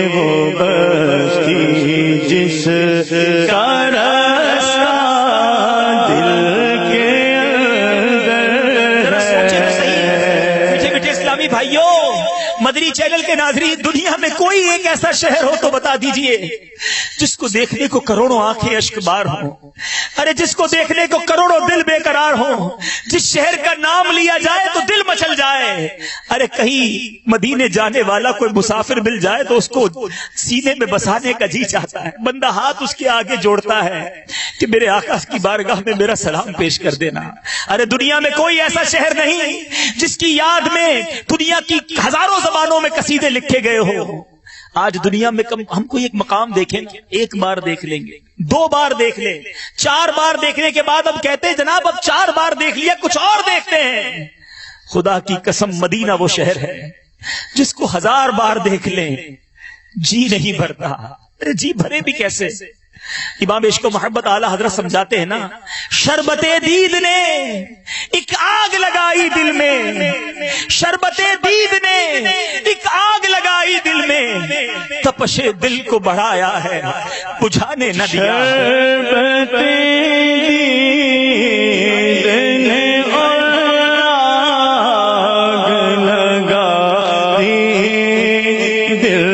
وہ بستی، جس کا راستہ دل کے اندر ہے۔ میٹھے میٹھے اسلامی بھائیوں، مدری چینل کے ناظرین، دنیا میں کوئی ایک ایسا شہر ہو تو بتا دیجئے جس کو دیکھنے کو کروڑوں آنکھیں اشک بار ہوں، ارے جس کو دیکھنے کو کروڑوں دل بے قرار ہوں، جس شہر کا نام لیا جائے تو دل مچل جائے۔ ارے کہیں مدینے جانے والا کوئی مسافر مل جائے تو اس کو سینے میں بسانے کا جی چاہتا ہے، بندہ ہاتھ اس کے آگے جوڑتا ہے کہ میرے آقا کی بارگاہ میں میرا سلام پیش کر دینا۔ ارے دنیا میں کوئی ایسا شہر نہیں جس کی یاد میں دنیا کی ہزاروں زبانوں میں قصیدے لکھے گئے ہو۔ آج دنیا میں ہم کوئی ایک مقام دیکھیں، 1 بار دیکھ لیں گے، 2 بار دیکھ لیں، 4 بار دیکھنے کے بعد اب کہتے ہیں جناب اب 4 بار دیکھ لیا، کچھ اور دیکھتے ہیں۔ خدا کی قسم مدینہ وہ شہر ہے جس کو 1000 بار دیکھ لیں جی نہیں بھرتا۔ ارے جی بھرے بھی کیسے؟ امام عشق و محبت اعلی حضرت سمجھاتے ہیں نا، شربت دید نے ایک آگ لگائی دل میں، شربت دید نے ایک آگ لگائی دل میں، تپش دل کو بڑھایا ہے بجھانے نہ دیا۔ شربت دید نے آگ لگائی دل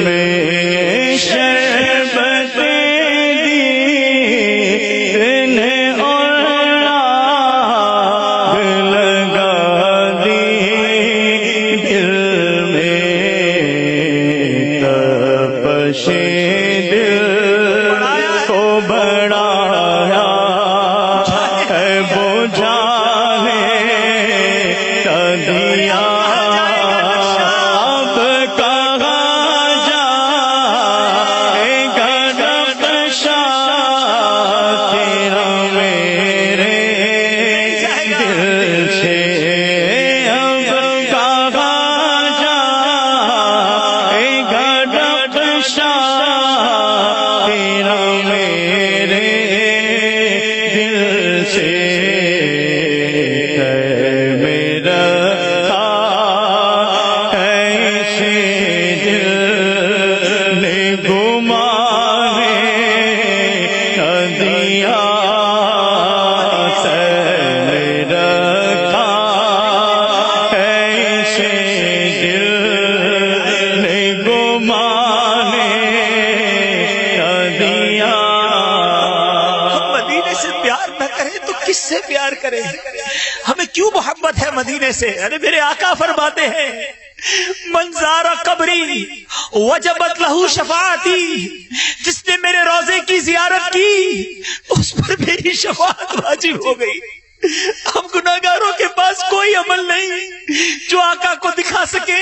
میں، شربت دید نے آگ لگا دی دل میں، تپش دل کو بڑھایا ہے بجھانے نہ دیا۔ اب کہاں جائے گا نقشہ تیرا میرے دل سے، اب کہاں جائے گا نقشہ تیرا میرے دل سے، میرا ہے اسے دل نے گمانے نہ دیا، میرا ہے اسے دل نے گمانے نہ دیا۔ ہم مدینے سے پیار نہ کریں تو کس سے پیار کریں؟ ہمیں کیوں محبت ہے مدینے سے؟ ارے میرے آقا فرماتے ہیں من زار قبری وجبت لہو شفاعتی، جس نے میرے روزے کی زیارت کی اس پر میری شفاعت واجب ہو گئی۔ ہم گناہگاروں کے پاس کوئی عمل نہیں جو آقا کو دکھا سکے،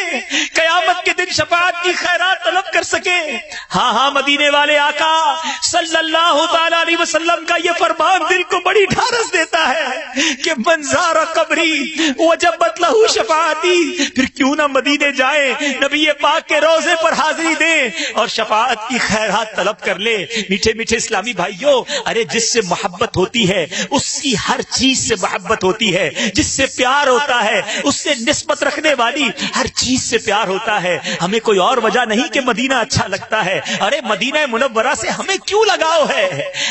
قیامت کے دن شفاعت کی خیرات طلب کر سکے۔ ہاں ہاں، مدینے والے آقا صلی اللہ تعالی علیہ وسلم کا یہ فرمان دل کو بڑی ڈھارس دیتا ہے کہ من زار قبری وجبت لہو شفاعتی۔ پھر کیوں نہ مدینے جائے، نبی پاک کے روزے پر حاضری دے اور شفاعت کی خیرات طلب کر لے۔ میٹھے میٹھے اسلامی بھائیوں، ارے جس سے محبت ہوتی ہے اس کی ہر چیز سے محبت ہوتی ہے، جس سے پیار ہوتا ہے اس سے نسبت رکھنے والی ہر چیز سے پیار ہوتا ہے۔ ہمیں کوئی اور وجہ نہیں کہ مدینہ اچھا لگتا ہے، ارے مدینہ منورہ سے ہمیں کیوں لگاؤ ہے؟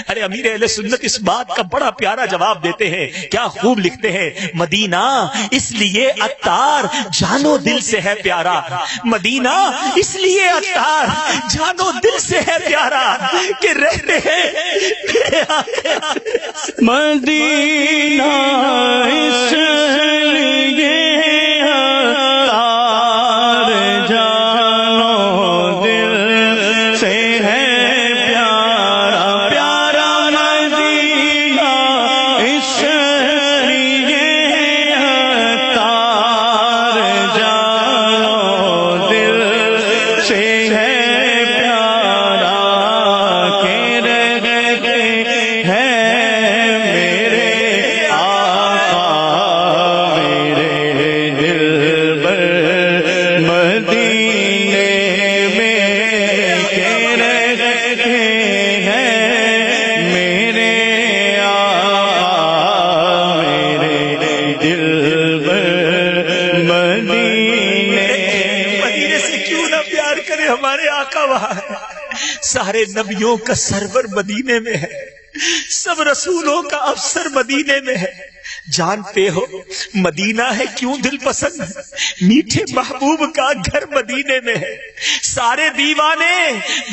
ارے امیر اہل سنت اس بات کا بڑا پیارا جواب دیتے ہیں، کیا خوب لکھتے ہیں، مدینہ اس لیے عطار جانو دل سے ہے پیارا، مدینہ اس لیے عطار جانو دل سے ہے پیارا کہ رہتے ہیں مدینہ اس لیے عطار جانو دل سے ہے پیارا، پیارا مدینہ اس لیے عطار جانو دل سے ہے پیارا، کہ رہتے ہیں میرے آقا میرے دلبر مدینے میں، کہ رہتے ہیں میرے آقا میرے دلبر مدینے۔ مدینے سے کیوں نہ پیار کرے ہمارے آقا وہاں ہے، سارے نبیوں کا سرور مدینے میں ہے، سب رسولوں کا افسر مدینے میں ہے۔ جانتے ہو مدینہ ہے کیوں دل پسند، میٹھے محبوب کا گھر مدینے میں ہے۔ سارے دیوانے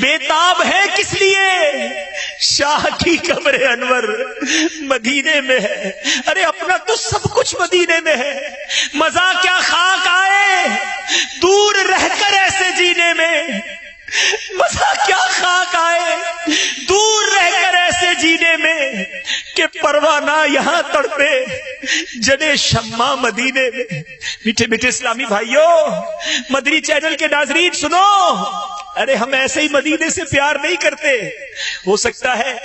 بےتاب ہیں کس لیے، شاہ کی قبر انور مدینے میں ہے۔ ارے اپنا تو سب کچھ مدینے میں ہے، مزہ کیا خاک آئے دور رہ کر ایسے جینے میں، مزہ کیا خاک آئے دور رہ کر ایسے جینے میں، کہ پروانہ یہاں تڑپے جنے شمع مدینے میں۔ میٹھے میٹھے اسلامی بھائیوں، مدنی چینل کے ناظرین سنو، ارے ہم ایسے ہی مدینے سے پیار نہیں کرتے۔ ہو سکتا ہے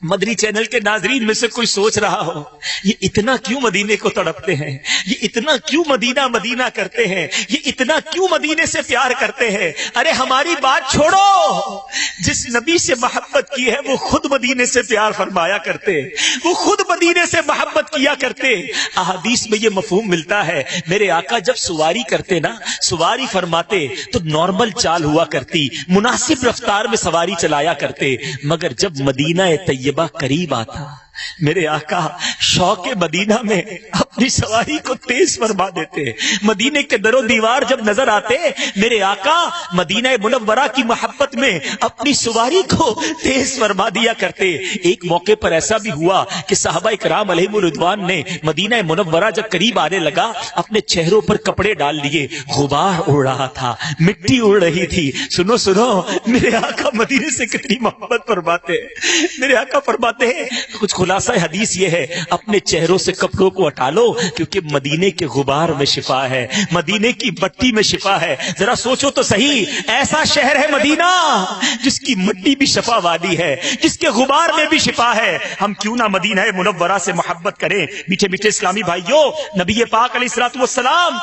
مدنی چینل کے ناظرین میں سے کوئی سوچ رہا ہو یہ اتنا کیوں مدینے کو تڑپتے ہیں، یہ اتنا کیوں مدینہ مدینہ کرتے ہیں, یہ اتنا کیوں مدینے سے پیار کرتے ہیں. ارے ہماری بات چھوڑو, جس نبی سے محبت کی ہے وہ خود مدینے سے پیار فرمایا کرتے, وہ خود مدینے سے محبت کیا کرتے. احادیث میں یہ مفہوم ملتا ہے, میرے آقا جب سواری کرتے نا, سواری فرماتے تو نارمل چال ہوا کرتی, مناسب رفتار میں سواری چلایا کرتے, مگر جب مدینہ طیبہ قریب آتا میرے آقا شوق مدینہ میں اپنی سواری کو تیز فرما دیتے. مدینے کے در و دیوار جب نظر آتے میرے آقا مدینہ منورہ کی محبت میں اپنی سواری کو تیز فرما دیا کرتے. ایک موقع پر ایسا بھی ہوا کہ صحابہ کرام علیہم الرضوان نے مدینہ منورہ جب قریب آنے لگا اپنے چہروں پر کپڑے ڈال لیے, غبار اڑ رہا تھا, مٹی اڑ رہی تھی. سنو سنو, میرے آقا مدینے سے کتنی محبت فرماتے, میرے آقا فرماتے ہیں کچھ خلاصہ حدیث یہ ہے, اپنے چہروں سے کپڑوں کو ہٹا لو کیونکہ مدینے کے غبار میں شفا ہے, مدینے کی مٹی میں شفا ہے. ذرا سوچو تو صحیح, ایسا شہر ہے مدینہ جس کی مٹی بھی شفا والی ہے, جس کے غبار میں بھی شفا ہے. ہم کیوں نہ مدینہ منورہ سے محبت کریں. میٹھے میٹھے اسلامی بھائیوں, نبی پاک علیہ الصلوۃ والسلام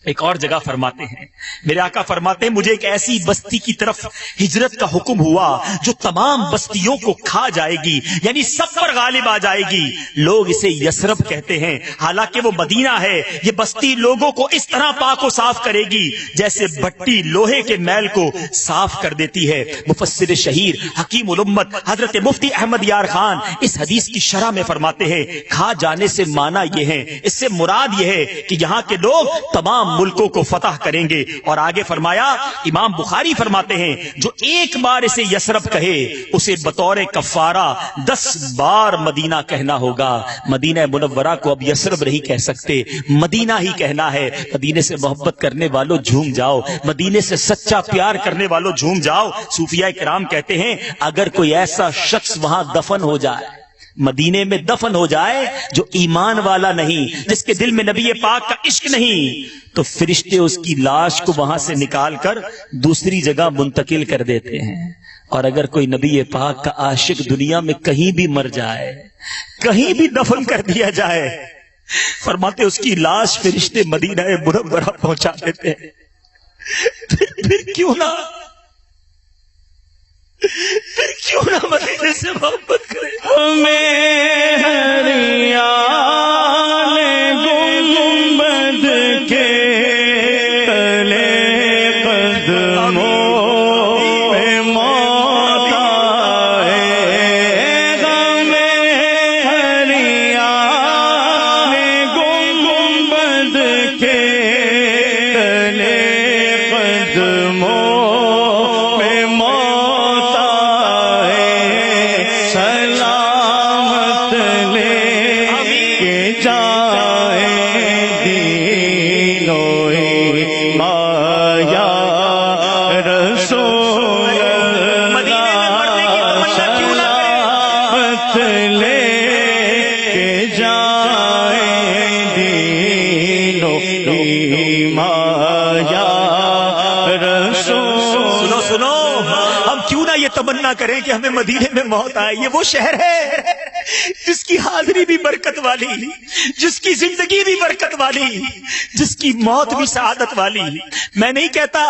ایک اور جگہ فرماتے ہیں, میرے آقا فرماتے ہیں مجھے ایک ایسی بستی کی طرف ہجرت کا حکم ہوا جو تمام بستیوں کو کھا جائے گی, یعنی سب پر غالب آ جائے گی. لوگ اسے یثرب کہتے ہیں, حالانکہ وہ مدینہ ہے. یہ بستی لوگوں کو اس طرح پاک و صاف کرے گی جیسے بھٹی لوہے کے میل کو صاف کر دیتی ہے. مفسر شہیر حکیم الامت حضرت مفتی احمد یار خان اس حدیث کی شرح میں فرماتے ہیں کھا جانے سے معنی یہ ہے, اس سے مراد یہ ہے کہ یہاں کے لوگ تمام ملکوں کو فتح کریں گے. اور آگے فرمایا, امام بخاری فرماتے ہیں جو ایک بار اسے یثرب کہے اسے بطور کفارہ 10 بار مدینہ کہنا ہوگا. مدینہ منورہ کو اب یثرب نہیں کہہ سکتے, مدینہ ہی کہنا ہے. مدینے سے محبت کرنے والوں جھوم جاؤ, مدینے سے سچا پیار کرنے والوں جھوم جاؤ. صوفیاء کرام کہتے ہیں اگر کوئی ایسا شخص وہاں دفن ہو جائے, مدینے میں دفن ہو جائے جو ایمان والا نہیں, جس کے دل میں نبی پاک کا عشق نہیں, تو فرشتے اس کی لاش کو وہاں سے نکال کر دوسری جگہ منتقل کر دیتے ہیں. اور اگر کوئی نبی پاک کا عاشق دنیا میں کہیں بھی مر جائے, کہیں بھی دفن کر دیا جائے, فرماتے اس کی لاش فرشتے مدینہ منورہ پہنچا دیتے ہیں. پھر کیوں نہ مدینے سے محبت کرے. ہمیں ہریال گنبد کے تلے قدموں میں موت آئے, ہمیں ہریال گنبد کے تلے قدموں میں موت آئے, سلامت لے کے جائے دینو مایا رسول اللہ, سلامت لے کے جائے دینو مایا رسول. سنو سنو, ہم کیوں نہ یہ تمنا کریں کہ ہمیں مدینے میں موت آئے. یہ وہ شہر ہے جس کی حاضری بھی برکت والی, جس کی زندگی بھی برکت والی, جس کی موت بھی سعادت والی. میں نہیں کہتا,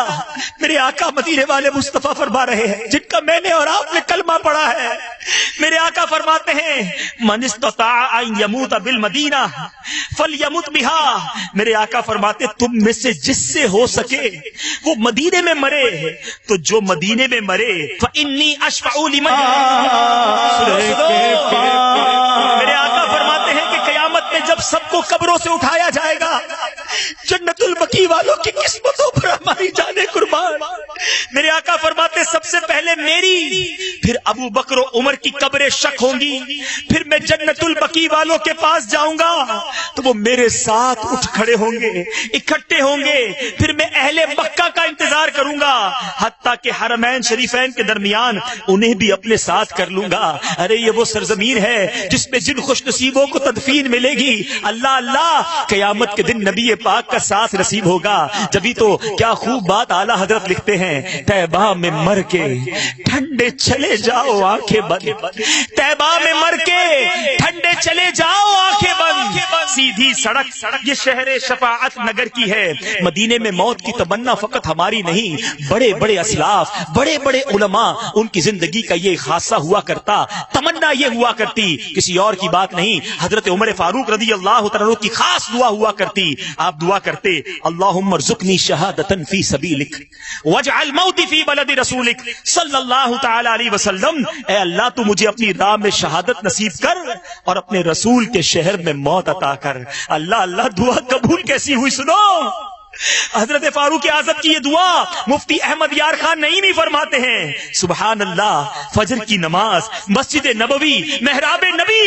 میرے آقا مدینے والے مصطفیٰ فرما رہے ہیں جن کا میں نے اور آپ نے کلمہ پڑھا ہے. میرے آقا فرماتے ہیں من استطاع ان یموت بالمدینہ فلیمت بہا. میرے آقا فرماتے تم میں سے جس سے ہو سکے وہ مدینے میں مرے, تو جو مدینے میں مرے فإنی اشفع لمن. میرے آقا فرماتے ہیں کہ قیامت میں جب سب کو قبروں سے اٹھایا جائے گا, جنت البقیع والوں کی قسمتوں پر ہماری جانیں قربان. میرے آقا فرماتے سب سے پہلے میری, پھر ابو بکر و عمر کی قبریں شک ہوں گی, پھر میں جنت البقیع والوں کے پاس جاؤں گا تو وہ میرے ساتھ اٹھ کھڑے ہوں گے, اکٹھے ہوں گے. پھر میں اہل مکہ کا انتظار کروں گا حتیٰ کہ حرمین شریفین کے درمیان انہیں بھی اپنے ساتھ کر لوں گا. ارے یہ وہ سرزمین ہے جس میں جن خوش نصیبوں کو تدفین ملے گی. اللہ اللہ, قیامت کے دن نبی پاک کا ساتھ نصیب ہوگا. جبھی تو کیا خوب بات اعلیٰ حضرت لکھتے ہیں, طیبہ میں مر کے ٹھنڈے چلے جاؤ آنکھیں بند, طیبہ میں مر کے ٹھنڈے چلے جاؤ آنکھیں بند. سیدھی سڑک یہ شہر شفاعت نگر کی ہے. مدینے میں موت کی تمنا فقط ہماری نہیں, بڑے بڑے اسلاف, بڑے بڑے علماء, ان کی زندگی کا یہ خاصہ ہوا کرتا, تمنا یہ ہوا کرتی, کسی اور کی بات نہیں. حضرت عمر فاروق رضی اللہ تعالیٰ عنہ کی خاص دعا ہوا کرتی. آپ دعا کرتے, اللہم ارزقنی شہادتن فی سبیلک واجعل موتی فی بلد رسولک صلی اللہ تعالی علیہ وسلم. اے اللہ تو مجھے اپنی راہ میں شہادت نصیب کر اور اپنے رسول کے شہر میں موت عطا کر. اللہ اللہ, دعا قبول کیسی ہوئی سنو. حضرت فاروق اعظم کی یہ دعا مفتی احمد یار خان نعیمی فرماتے ہیں, سبحان اللہ, فجر کی نماز, مسجد نبوی, محراب نبی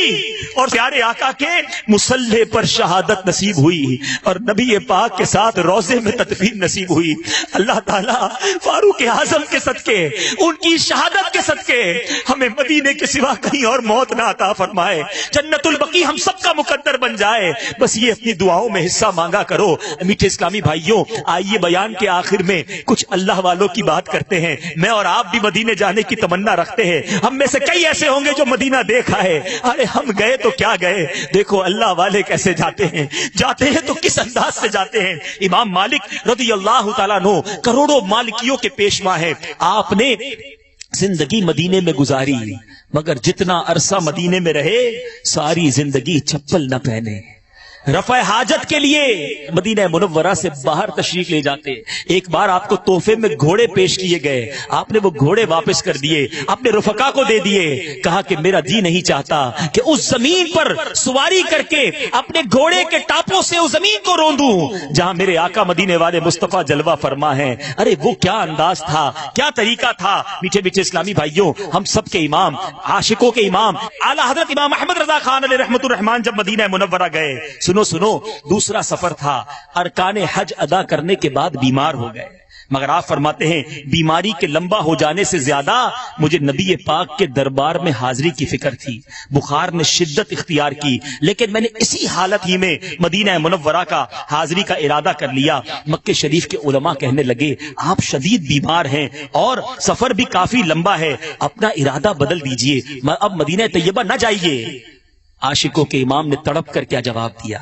اور پیارے آقا کے مصلی پر شہادت نصیب ہوئی اور نبی پاک کے ساتھ روضے میں تدفین نصیب ہوئی. اللہ تعالیٰ فاروق اعظم کے صدقے, ان کی شہادت کے صدقے ہمیں مدینے کے سوا کہیں اور موت نہ عطا فرمائے. جنت البقیع ہم سب کا مقدر بن جائے. بس یہ اپنی دعاؤں میں حصہ مانگا کرو. میٹھے اسلامی بھائیوں, آئیے بیان کے آخر میں کچھ اللہ والوں کی بات کرتے ہیں. میں اور آپ بھی مدینے جانے کی تمنا رکھتے ہیں. ہم میں سے کئی ایسے ہوں گے جو مدینہ دیکھا ہے. ارے ہم گئے تو کیا گئے, دیکھو اللہ والے کیسے جاتے ہیں, جاتے ہیں تو کس انداز سے جاتے ہیں. امام مالک رضی اللہ تعالیٰ عنہ کروڑوں مالکیوں کے پیشوا ہیں. آپ نے زندگی مدینے میں گزاری, مگر جتنا عرصہ مدینے میں رہے ساری زندگی چپل نہ پہنے. رفع حاجت کے لیے مدینہ منورہ سے باہر تشریف لے جاتے. ایک بار آپ کو تحفے میں گھوڑے پیش کیے گئے, آپ نے وہ گھوڑے واپس کر دیے, اپنے رفقا کو دے دیے. کہا کہ میرا جی نہیں چاہتا کہ اس زمین پر سواری کر کے اپنے گھوڑے کے ٹاپوں سے اس زمین کو روندوں جہاں میرے آقا مدینے والے مصطفیٰ جلوہ فرما ہیں. ارے وہ کیا انداز تھا, کیا طریقہ تھا. میٹھے میٹھے اسلامی بھائیوں, ہم سب کے امام, عاشقوں کے امام اعلیٰ حضرت امام احمد رضا خان علیہ رحمت الرحمان جب مدینہ منورہ گئے, سنو دوسرا سفر تھا, ارکان حج ادا کرنے کے بعد بیمار ہو گئے. مگر آپ فرماتے ہیں بیماری کے لمبا ہو جانے سے زیادہ مجھے نبی پاک کے دربار میں حاضری کی فکر تھی. بخار نے شدت اختیار کی, لیکن میں نے اسی حالت ہی میں مدینہ منورہ کا حاضری کا ارادہ کر لیا. مکہ شریف کے علماء کہنے لگے آپ شدید بیمار ہیں اور سفر بھی کافی لمبا ہے, اپنا ارادہ بدل دیجئے, اب مدینہ طیبہ نہ جائیے. عاشقوں کے امام نے تڑپ کر کیا جواب دیا,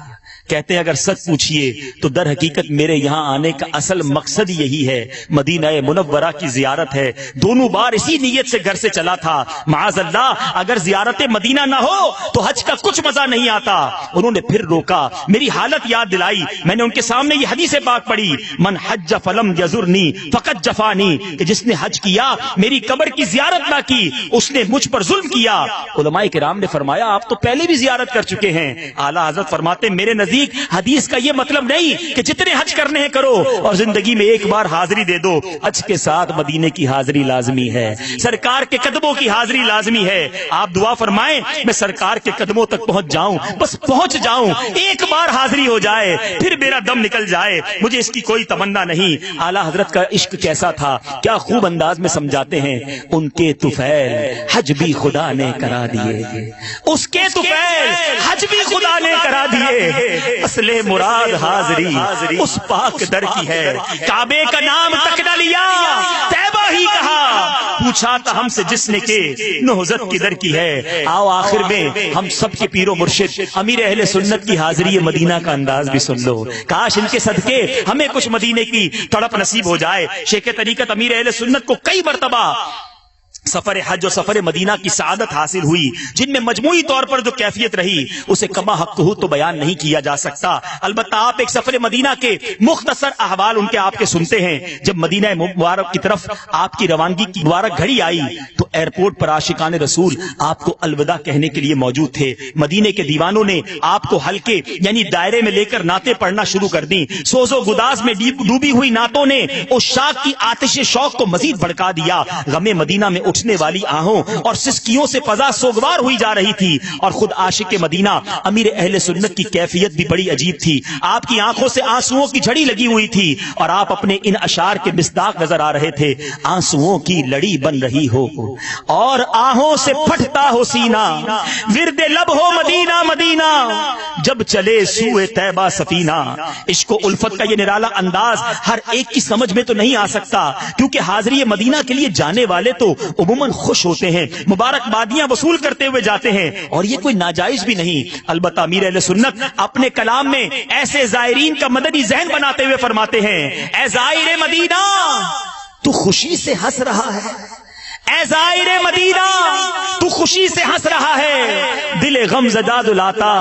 کہتے ہیں اگر سچ پوچھئے تو در حقیقت میرے یہاں آنے کا اصل مقصد یہی ہے, مدینہ منورہ کی زیارت ہے. دونوں بار اسی نیت سے گھر سے چلا تھا. معاذ اللہ اگر زیارت مدینہ نہ ہو تو حج کا کچھ مزہ نہیں آتا. انہوں نے پھر روکا, میری حالت یاد دلائی. میں نے ان کے سامنے یہ حدیث پاک پڑھی, من حج فلم یزرنی فقط جفانی, کہ جس نے حج کیا میری قبر کی زیارت نہ کی اس نے مجھ پر ظلم کیا. علماء کرام نے فرمایا آپ تو پہلے بھی زیارت کر چکے ہیں. اعلیٰ حضرت فرماتے میرے نزدیک حدیث کا یہ مطلب نہیں کہ جتنے حج کرنے ہیں کرو اور زندگی میں ایک بار حاضری دے دو. حج کے ساتھ مدینے کی حاضری لازمی ہے, سرکار کے قدموں کی حاضری لازمی ہے. آپ دعا فرمائیں میں سرکار کے قدموں تک پہنچ جاؤں, بس پہنچ جاؤں, ایک بار حاضری ہو جائے پھر میرا دم نکل جائے. مجھے اس کی کوئی تمنا نہیں. اعلیٰ حضرت کا عشق کیسا تھا, کیا خوب انداز میں سمجھاتے ہیں. ان کے طفیل حج بھی خدا نے کرا دیے, اس کے طفیل حج بھی خدا نے کرا دیے. اصل مراد حاضری اس پاک در کی ہے. کعبے کا نام تک نہ لیا, طیبہ ہی کہا, پوچھا تھا ہم سے جس نے کہ نہضت کی در کی ہے. آؤ آخر میں ہم سب کے پیر و مرشد امیر اہل سنت کی حاضری مدینہ کا انداز بھی سن لو. کاش ان کے صدقے ہمیں کچھ مدینے کی تڑپ نصیب ہو جائے. شیخ طریقت امیر اہل سنت کو کئی مرتبہ سفر حج اور سفر مدینہ کی سعادت حاصل ہوئی, جن میں مجموعی طور پر جو کیفیت رہی اسے کما حق ہو تو بیان نہیں کیا جا سکتا. البتہ آپ ایک سفر مدینہ کے مختصر احوال ان کے آپ کے سنتے ہیں. جب مدینہ مبارک کی طرف آپ کی روانگی کی مبارک گھڑی آئی تو ایئرپورٹ پر عاشقان رسول آپ کو الوداع کہنے کے لیے موجود تھے. مدینے کے دیوانوں نے آپ کو ہلکے یعنی دائرے میں لے کر نعتیں پڑھنا شروع کر دی. سوز و گداز میں ڈوبی ہوئی نعتوں نے عشاق کی آتش شوق کو مزید بھڑکا دیا. غم مدینہ میں اٹھنے والی آہوں اور سسکیوں سے فضا سوگوار ہوئی جا رہی تھی. اور خود عاشق مدینہ امیر اہل سنت کی کیفیت بھی بڑی عجیب تھی. آپ کی آنکھوں سے آنسوؤں کی جھڑی لگی ہوئی تھی اور آپ اپنے ان اشعار کے مصداق نظر آ رہے تھے. آنسوؤں کی لڑی بن رہی ہو, اور آہوں سے پھٹتا ہو سینہ، ورد لب ہو مدینہ مدینہ، جب چلے سوئے طیبہ سفینہ۔ عشق و الفت کا یہ نرالا انداز ہر ایک کی سمجھ میں تو نہیں آ سکتا، کیونکہ حاضری مدینہ کے لیے جانے والے تو عموماً خوش ہوتے ہیں، مبارکبادیاں وصول کرتے ہوئے جاتے ہیں، اور یہ کوئی ناجائز بھی نہیں۔ البتہ امیر اہل سنت اپنے کلام میں ایسے زائرین کا مدنی ذہن بناتے ہوئے فرماتے ہیں، اے زائر مدینہ تو خوشی سے ہنس رہا ہے، اے زائر مدینہ تو خوشی سے ہنس رہا ہے، دل غم زدہ دلاتا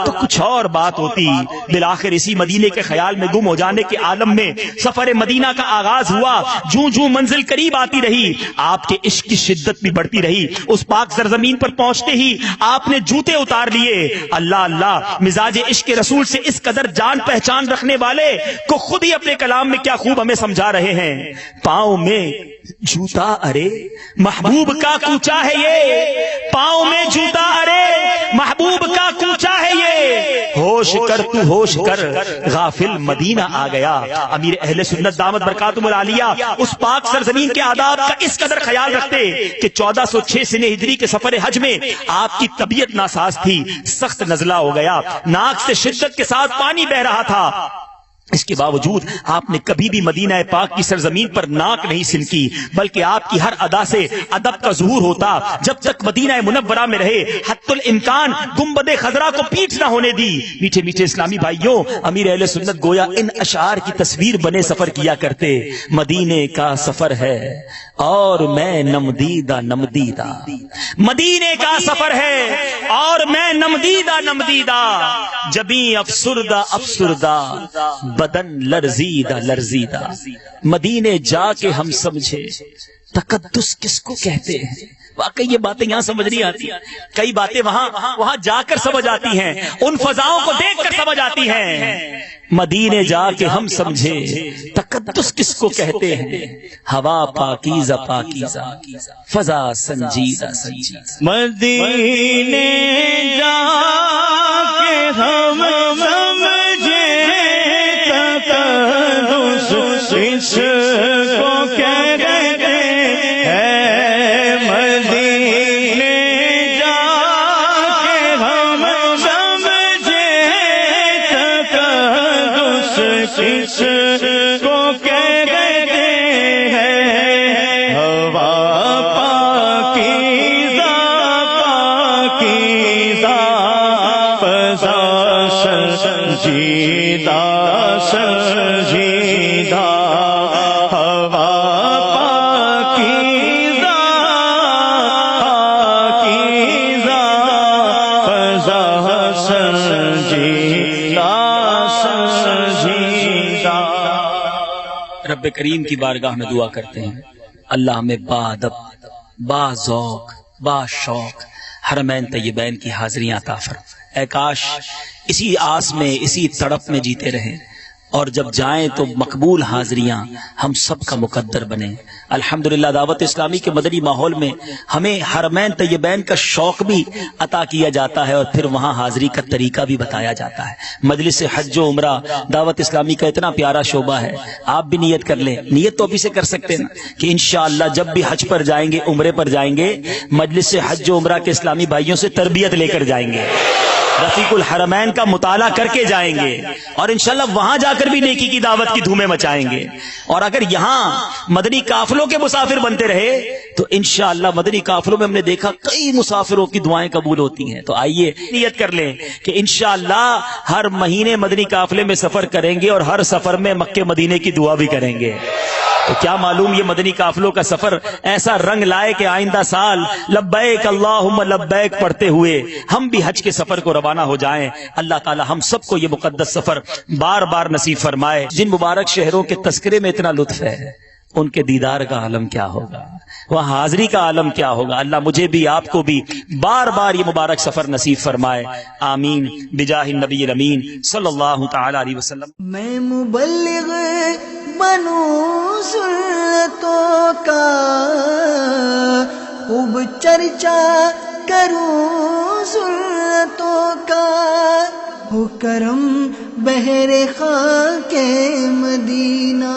تو کچھ اور بات ہوتی۔ بالآخر اسی مدینے کے خیال میں گم ہو جانے کے عالم میں سفر مدینہ کا آغاز ہوا۔ جوں جوں منزل قریب آتی رہی، آپ کے عشق کی شدت بھی بڑھتی رہی۔ اس پاک سرزمین پر پہنچتے ہی آپ نے جوتے اتار لیے۔ اللہ اللہ، مزاج عشق رسول سے اس قدر جان پہچان رکھنے والے کو خود ہی اپنے کلام میں کیا خوب ہمیں سمجھا رہے ہیں۔ پاؤں میں جوتا ارے محبوب کا کوچا ہے یہ، پاؤں میں جوتا ارے محبوب کا کوچا ہے یہ، ہوش کر تو ہوش کر غافل مدینہ آ گیا۔ امیر اہل سنت دامت برکاتہم العالیہ اس پاک سرزمین کے آداب کا اس قدر خیال رکھتے کہ 1406 سنہ ہجری کے سفر حج میں آپ کی طبیعت ناساز تھی، سخت نزلہ ہو گیا، ناک سے شدت کے ساتھ پانی بہ رہا تھا۔ اس کے باوجود آپ نے کبھی بھی مدینہ پاک کی سرزمین پر ناک نہیں سنکی، بلکہ آپ کی ہر ادا سے ادب کا ظہور ہوتا۔ جب تک مدینہ منورہ میں رہے حتی الامکان گنبد خضرا کو پیٹ نہ ہونے دی۔ میٹھے میٹھے اسلامی بھائیوں، امیر اہل سنت گویا ان اشعار کی تصویر بنے سفر کیا کرتے۔ مدینے کا سفر ہے اور میں نمدیدہ نمدیدہ، مدینے کا سفر ہے اور میں نمدیدہ نمدیدہ، جبیں افسردہ افسردہ بدن لرزیدہ لرزیدہ، مدینے جا کے ہم سمجھے تقدس کس کو کہتے ہیں۔ واقعی یہ باتیں یہاں سمجھ نہیں آتی، کئی باتیں وہاں جا کر سمجھ آتی ہیں، ان فضاؤں کو دیکھ کر سمجھ آتی ہیں۔ مدینے جا کے ہم سمجھے تقدس کس کو کہتے ہیں، ہوا پاکیزہ پاکیزہ، فضا سنجیدہ سنجیدہ۔ مدینے جا کے ہم سمجھے تقدس کس کو کہتے ہیں، مدینے جا کے ہم سمجھے تقدس کس کو کہتے ہیں، ہوا پاکیزہ پاکیزہ، فضا سنجیدہ سنجیدہ، ہوا پاکیزہ پاکیزہ، فضا سنجیدہ سنجیدہ۔ رب کریم کی بارگاہ میں دعا کرتے ہیں، اللہ ہمیں با ادب، با ذوق، با شوق حرمین طیبین کی حاضریاں عطا فرما۔ اے کاش اسی آس میں، اسی تڑپ میں جیتے رہیں، اور جب جائیں تو مقبول حاضریاں ہم سب کا مقدر بنے۔ الحمدللہ دعوت اسلامی کے مدنی ماحول میں ہمیں حرمین طیبین کا شوق بھی عطا کیا جاتا ہے، اور پھر وہاں حاضری کا طریقہ بھی بتایا جاتا ہے۔ مجلس حج و عمرہ دعوت اسلامی کا اتنا پیارا شعبہ ہے، آپ بھی نیت کر لیں، نیت تو ابھی سے کر سکتے ہیں کہ انشاءاللہ جب بھی حج پر جائیں گے، عمرے پر جائیں گے، مجلس حج و عمرہ کے اسلامی بھائیوں سے تربیت لے کر جائیں گے، رفیق الحرمین کا مطالعہ کر کے جائیں گے، اور انشاءاللہ وہاں جا کر بھی نیکی کی دعوت کی دھومیں مچائیں گے۔ اور اگر یہاں مدنی قافلوں کے مسافر بنتے رہے تو انشاءاللہ مدنی قافلوں میں ہم نے دیکھا کئی مسافروں کی دعائیں قبول ہوتی ہیں۔ تو آئیے نیت کر لیں کہ انشاءاللہ ہر مہینے مدنی قافلے میں سفر کریں گے، اور ہر سفر میں مکے مدینے کی دعا بھی کریں گے۔ تو کیا معلوم یہ مدنی قافلوں کا سفر ایسا رنگ لائے کہ آئندہ سال لبیک اللہم لبیک پڑھتے ہوئے ہم بھی حج کے سفر کو روانہ ہو جائیں۔ اللہ تعالی ہم سب کو یہ مقدس سفر بار بار نصیب فرمائے۔ جن مبارک شہروں کے تذکرے میں اتنا لطف ہے، ان کے دیدار کا عالم کیا ہوگا، وہاں حاضری کا عالم کیا ہوگا۔ اللہ مجھے بھی آپ کو بھی بار بار یہ مبارک سفر نصیب فرمائے، آمین بجاہ النبی الامین صلی اللہ تعالی علیہ وسلم۔ میں مبلغ بنوں سنتوں کا، خوب چرچا کروں سنتوں کا، ہو کرم بہر خاک مدینہ۔